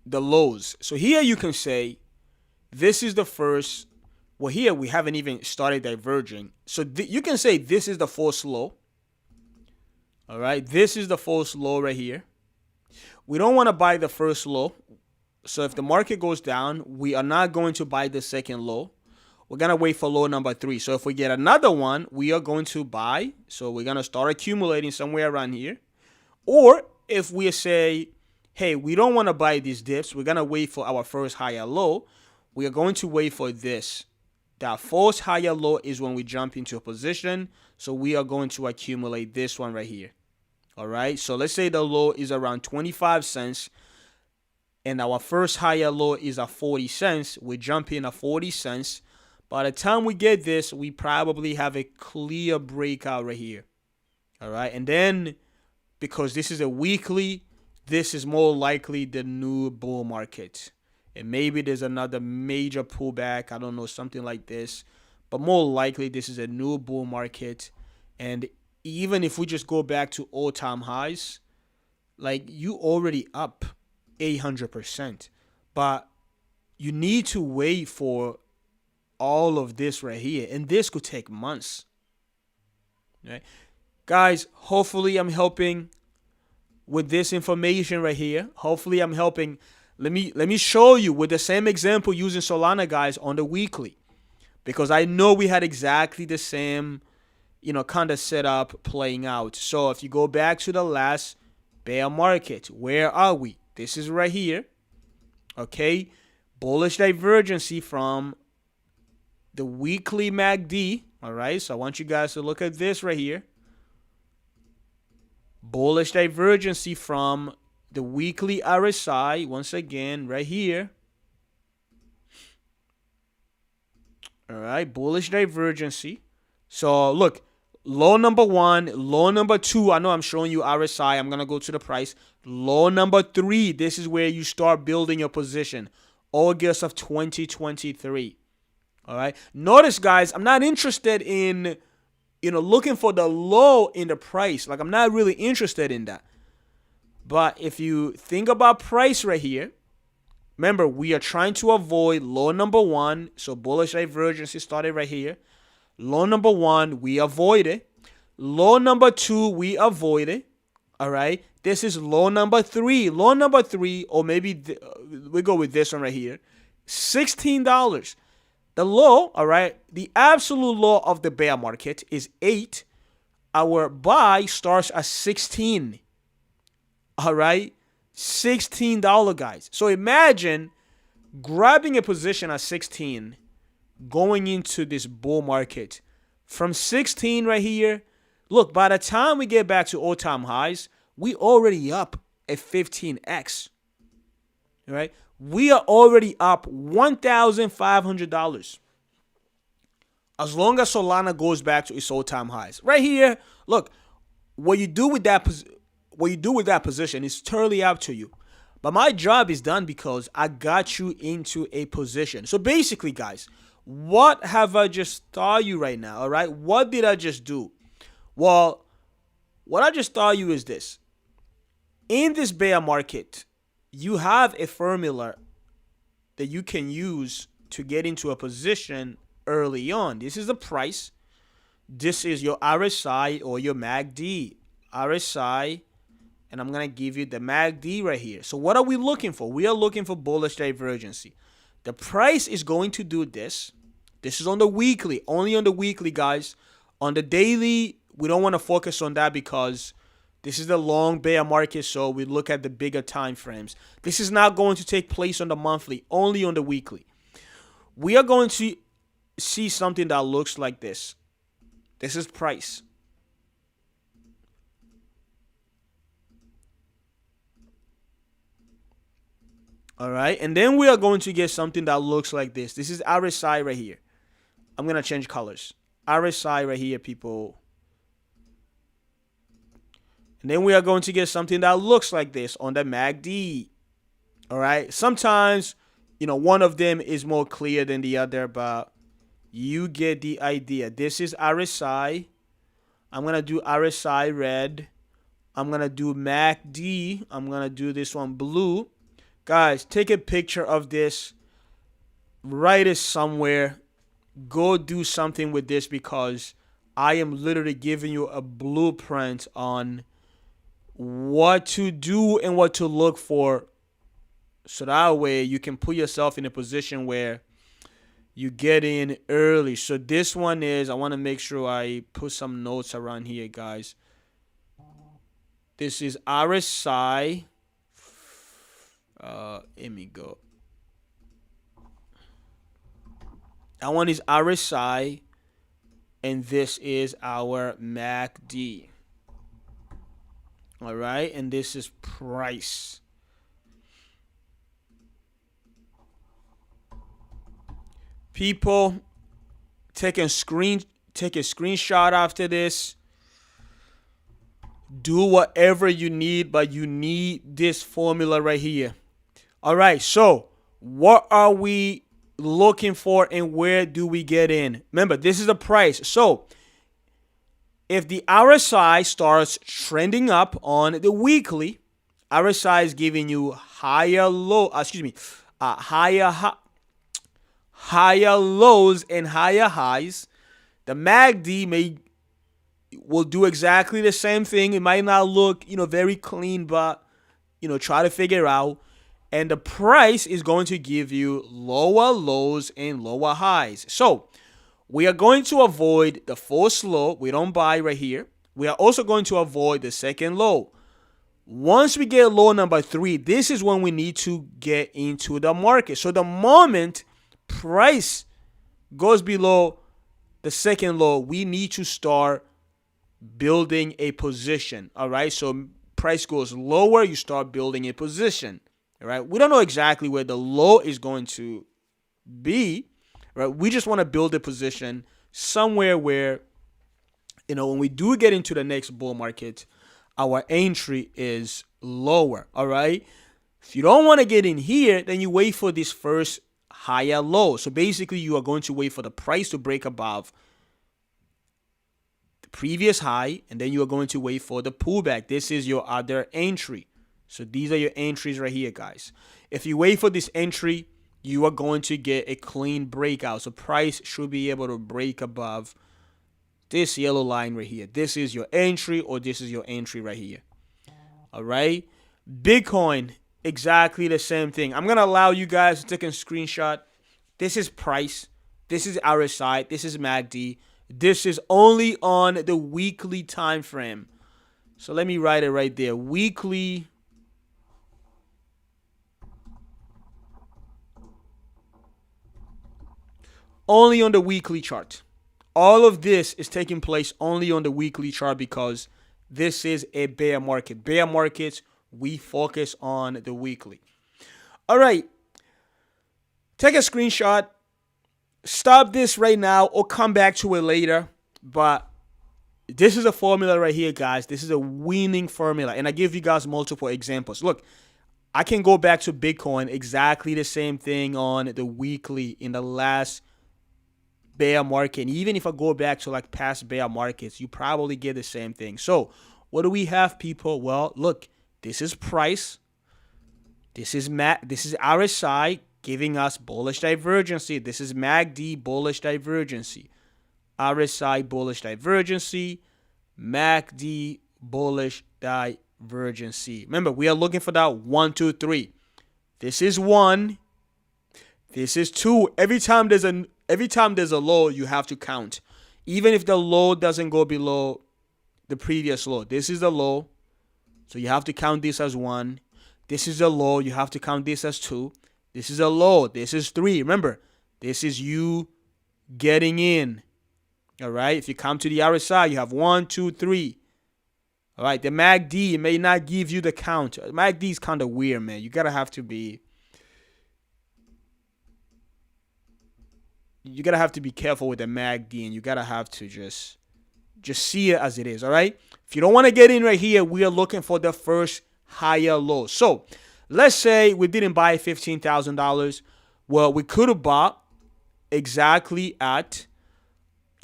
the lows. So here you can say this is the first. Well, here we haven't even started diverging. So you can say this is the false low. All right, this is the false low right here. We don't want to buy the first low. So if the market goes down, we are not going to buy the second low. We're going to wait for low number 3. So if we get another one, we are going to buy. So we're going to start accumulating somewhere around here. Or if we say, hey, we don't want to buy these dips, we're going to wait for our first higher low. We are going to wait for this. That false higher low is when we jump into a position. So we are going to accumulate this one right here. All right. So let's say the low is around 25 cents. And our first higher low is at 40 cents. We jump in at 40 cents. By the time we get this, we probably have a clear breakout right here. All right. And then because this is a weekly, this is more likely the new bull market. And maybe there's another major pullback. I don't know, something like this. But more likely this is a new bull market. And even if we just go back to all-time highs, like you already up 800%. But you need to wait for all of this right here. And this could take months. Right? Guys, hopefully I'm helping with this information right here. Hopefully I'm helping. Let me show you with the same example using Solana, guys, on the weekly. Because I know we had exactly the same, kind of setup playing out. So if you go back to the last bear market, where are we? This is right here. Okay. Bullish divergency from the weekly MACD. All right. So I want you guys to look at this right here. Bullish divergency from the weekly RSI. Once again, right here. All right. Bullish divergency. So look. Low number 1, low number 2. I know I'm showing you RSI. I'm going to go to the price. Low number 3. This is where you start building your position. August of 2023. All right. Notice, guys, I'm not interested in, looking for the low in the price. Like, I'm not really interested in that. But if you think about price right here, Remember, we are trying to avoid low number one. So bullish divergence started right here. Low number one, we avoid it. Low number two, we avoid it. All right. This is low number three. Low number three, or maybe we go with this one right here. $16. The low, all right, the absolute low of the bear market is 8. Our buy starts at 16. All right. $16, guys. So imagine grabbing a position at 16 going into this bull market from 16 right here. Look, by the time we get back to all-time highs, we already up a 15x. All right? We are already up $1,500. As long as Solana goes back to its all-time highs. Right here, look, what you do with that position is totally up to you. But my job is done because I got you into a position. So basically, guys, what have I just taught you right now? All right, what did I just do? Well, what I just taught you is this. In this bear market, you have a formula that you can use to get into a position early on. This is the price. This is your RSI or your MACD. RSI, and I'm going to give you the MACD right here. So what are we looking for? We are looking for bullish divergence. The price is going to do this. This is on the weekly, only on the weekly, guys. On the daily, we don't want to focus on that because this is the long bear market, so we look at the bigger time frames. This is not going to take place on the monthly, only on the weekly. We are going to see something that looks like this. This is price. All right, and then we are going to get something that looks like this. This is RSI right here. I'm going to change colors. RSI right here, people. And then we are going to get something that looks like this on the MACD. All right, sometimes, one of them is more clear than the other, but you get the idea. This is RSI. I'm going to do RSI red. I'm going to do MACD. I'm going to do this one blue. Guys, take a picture of this. Write it somewhere. Go do something with this because I am literally giving you a blueprint on what to do and what to look for. So that way you can put yourself in a position where you get in early. So this one is, I want to make sure I put some notes around here, guys. This is RSI. Let me go. That one is RSI, and this is our MACD. All right, and this is price. People, take a screenshot after this. Do whatever you need, but you need this formula right here. All right, so what are we looking for and where do we get in? Remember, this is the price. So if the RSI starts trending up on the weekly, RSI is giving you higher lows and higher highs. The MACD will do exactly the same thing. It might not look, very clean, but try to figure out. And the price is going to give you lower lows and lower highs. So we are going to avoid the first low. We don't buy right here. We are also going to avoid the second low. Once we get low number 3, this is when we need to get into the market. So the moment price goes below the second low, we need to start building a position. All right. So price goes lower, you start building a position. All right. We don't know exactly where the low is going to be. Right. We just want to build a position somewhere where, when we do get into the next bull market, our entry is lower. All right. If you don't want to get in here, then you wait for this first higher low. So basically, you are going to wait for the price to break above the previous high, and then you are going to wait for the pullback. This is your other entry. So these are your entries right here, guys. If you wait for this entry, you are going to get a clean breakout. So price should be able to break above this yellow line right here. This is your entry, or this is your entry right here. All right. Bitcoin, exactly the same thing. I'm going to allow you guys to take a screenshot. This is price. This is RSI. This is MACD. This is only on the weekly time frame. So let me write it right there. Weekly. Only on the weekly chart. All of this is taking place only on the weekly chart because this is a bear market. Bear markets, we focus on the weekly. All right. Take a screenshot. Stop this right now or come back to it later. But this is a formula right here, guys. This is a winning formula. And I give you guys multiple examples. Look, I can go back to Bitcoin. Exactly the same thing on the weekly in the last bear market. And even if I go back to like past bear markets, you probably get the same thing. So what do we have, people? Well, look, this is price. This is RSI giving us bullish divergency. This is MACD bullish divergency. RSI bullish divergency. MACD bullish divergency. Remember, we are looking for that 1, 2, 3. This is 1. This is 2. Every time there's a low, you have to count. Even if the low doesn't go below the previous low. This is the low. So you have to count this as 1. This is a low. You have to count this as 2. This is a low. This is 3. Remember, this is you getting in. All right. If you come to the RSI, you have 1, 2, 3. All right. The MACD may not give you the count. MACD is kind of weird, man. You have to be careful with the MACD, and you gotta have to just see it as it is. All right. If you don't want to get in right here, we are looking for the first higher low. So let's say we didn't buy $15,000. Well, we could have bought exactly at,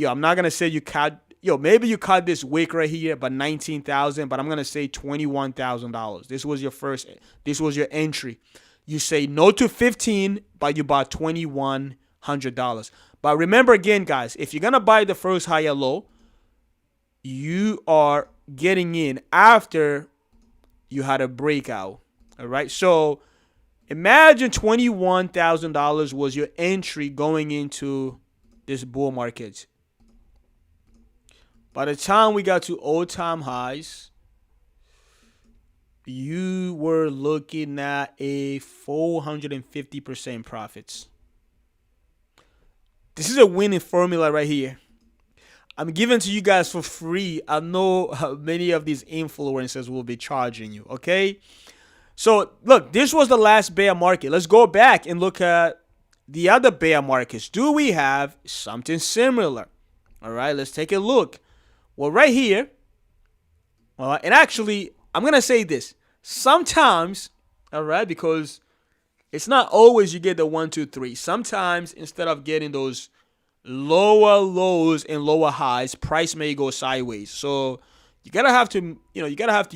I'm not gonna say you caught, maybe you caught this wick right here, but 19,000. But I'm gonna say $21,000. This was your entry. You say no to 15, but you bought $2,100. But remember again, guys, if you're gonna buy the first higher low, you are getting in after you had a breakout. All right. So imagine $21,000 was your entry going into this bull market. By the time we got to all-time highs, you were looking at a 450% profits. This is a winning formula right here. I'm giving to you guys for free. I know many of these influencers will be charging you, okay? So, look, this was the last bear market. Let's go back and look at the other bear markets. Do we have something similar? All right, let's take a look. Well, right here, and actually, I'm going to say this. Sometimes, all right, because it's not always you get the 1, 2, 3. Sometimes, instead of getting those lower lows and lower highs, price may go sideways. So you gotta have to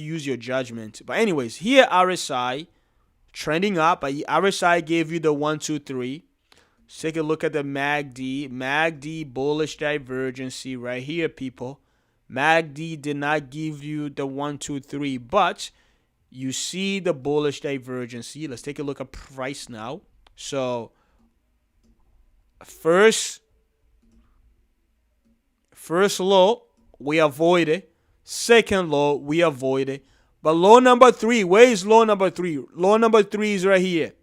use your judgment. But anyways, here RSI trending up. RSI gave you the 1, 2, 3. Let's take a look at the MACD bullish divergency right here, people. MACD did not give you the 1, 2, 3, but you see the bullish divergency. Let's take a look at price now. So first low, we avoided. Second low, we avoided. But low number 3, where is low number 3? Low number 3 is right here.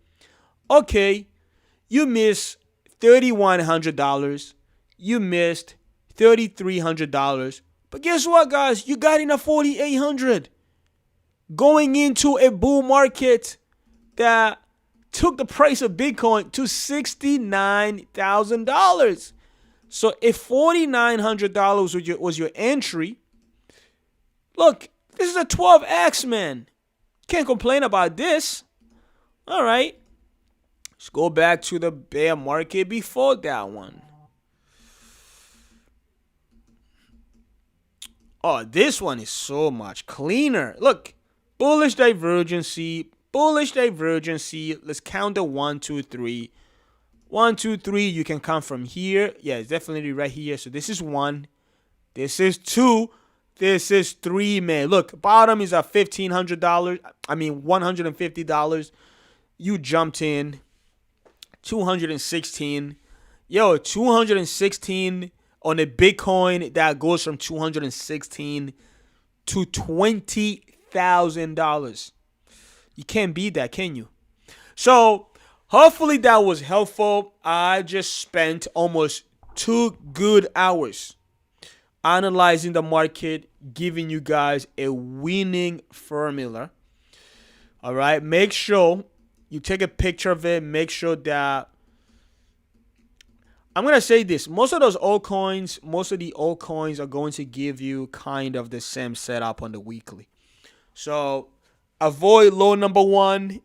Okay, you missed $3,100. You missed $3,300. But guess what, guys? You got in at $4,800. Going into a bull market that took the price of Bitcoin to $69,000. So if $4,900 was your entry, look, this is a 12x, man. Can't complain about this. All right. Let's go back to the bear market before that one. Oh, this one is so much cleaner. Look, bullish divergency, bullish divergency. Let's count the 1, 2, 3. 1, 2, 3. You can count from here. Yeah, it's definitely right here. So this is 1. This is 2. This is 3, man. Look, bottom is at $1,500. I mean, $150. You jumped in. 216. Yo, 216 on a Bitcoin that goes from 216 to $20,000. You can't beat that, can you? So, hopefully that was helpful. I just spent almost 2 good hours analyzing the market, giving you guys a winning formula. All right, make sure you take a picture of it. Make sure that, I'm going to say this. Most of the altcoins are going to give you kind of the same setup on the weekly. So avoid low number 1.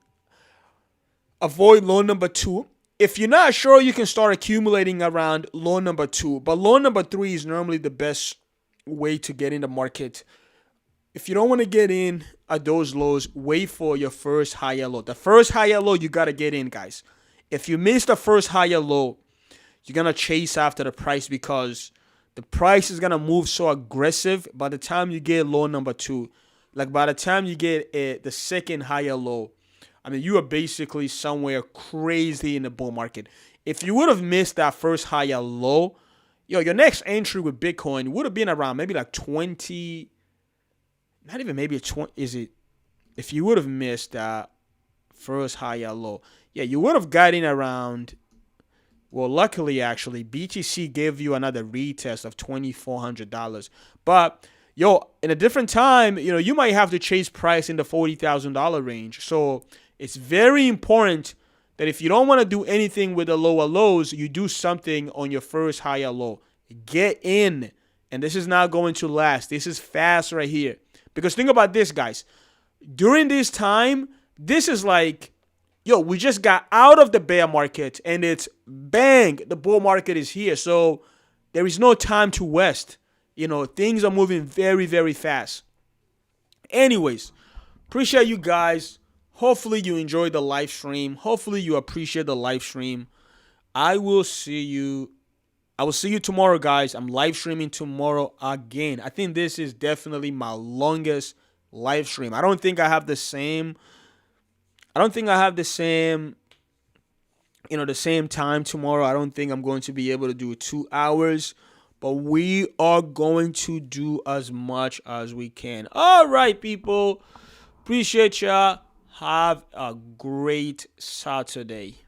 Avoid low number 2. If you're not sure, you can start accumulating around low number 2. But low number 3 is normally the best way to get in the market. If you don't want to get in at those lows, wait for your first higher low. The first higher low, you got to get in, guys. If you miss the first higher low, you're going to chase after the price because the price is going to move so aggressive. By the time you get low number 2, like by the time you get the second higher low, I mean, you are basically somewhere crazy in the bull market. If you would have missed that first higher low, your next entry with Bitcoin would have been around maybe like 20, not even maybe a 20, is it? If you would have missed that first higher low, yeah, you would have gotten around, well, luckily, actually, BTC gave you another retest of $2,400. But, in a different time, you might have to chase price in the $40,000 range. So, it's very important that if you don't want to do anything with the lower lows, you do something on your first higher low. Get in. And this is not going to last. This is fast right here. Because think about this, guys. During this time, this is like, we just got out of the bear market and it's bang, the bull market is here. So there is no time to waste. Things are moving very, very fast. Anyways, appreciate you guys. Hopefully you enjoyed the live stream. Hopefully you appreciate the live stream. I will see you tomorrow, guys. I'm live streaming tomorrow again. I think this is definitely my longest live stream. I don't think I have the same, the same time tomorrow. I don't think I'm going to be able to do 2 hours, but we are going to do as much as we can. All right, people. Appreciate ya. Have a great Saturday.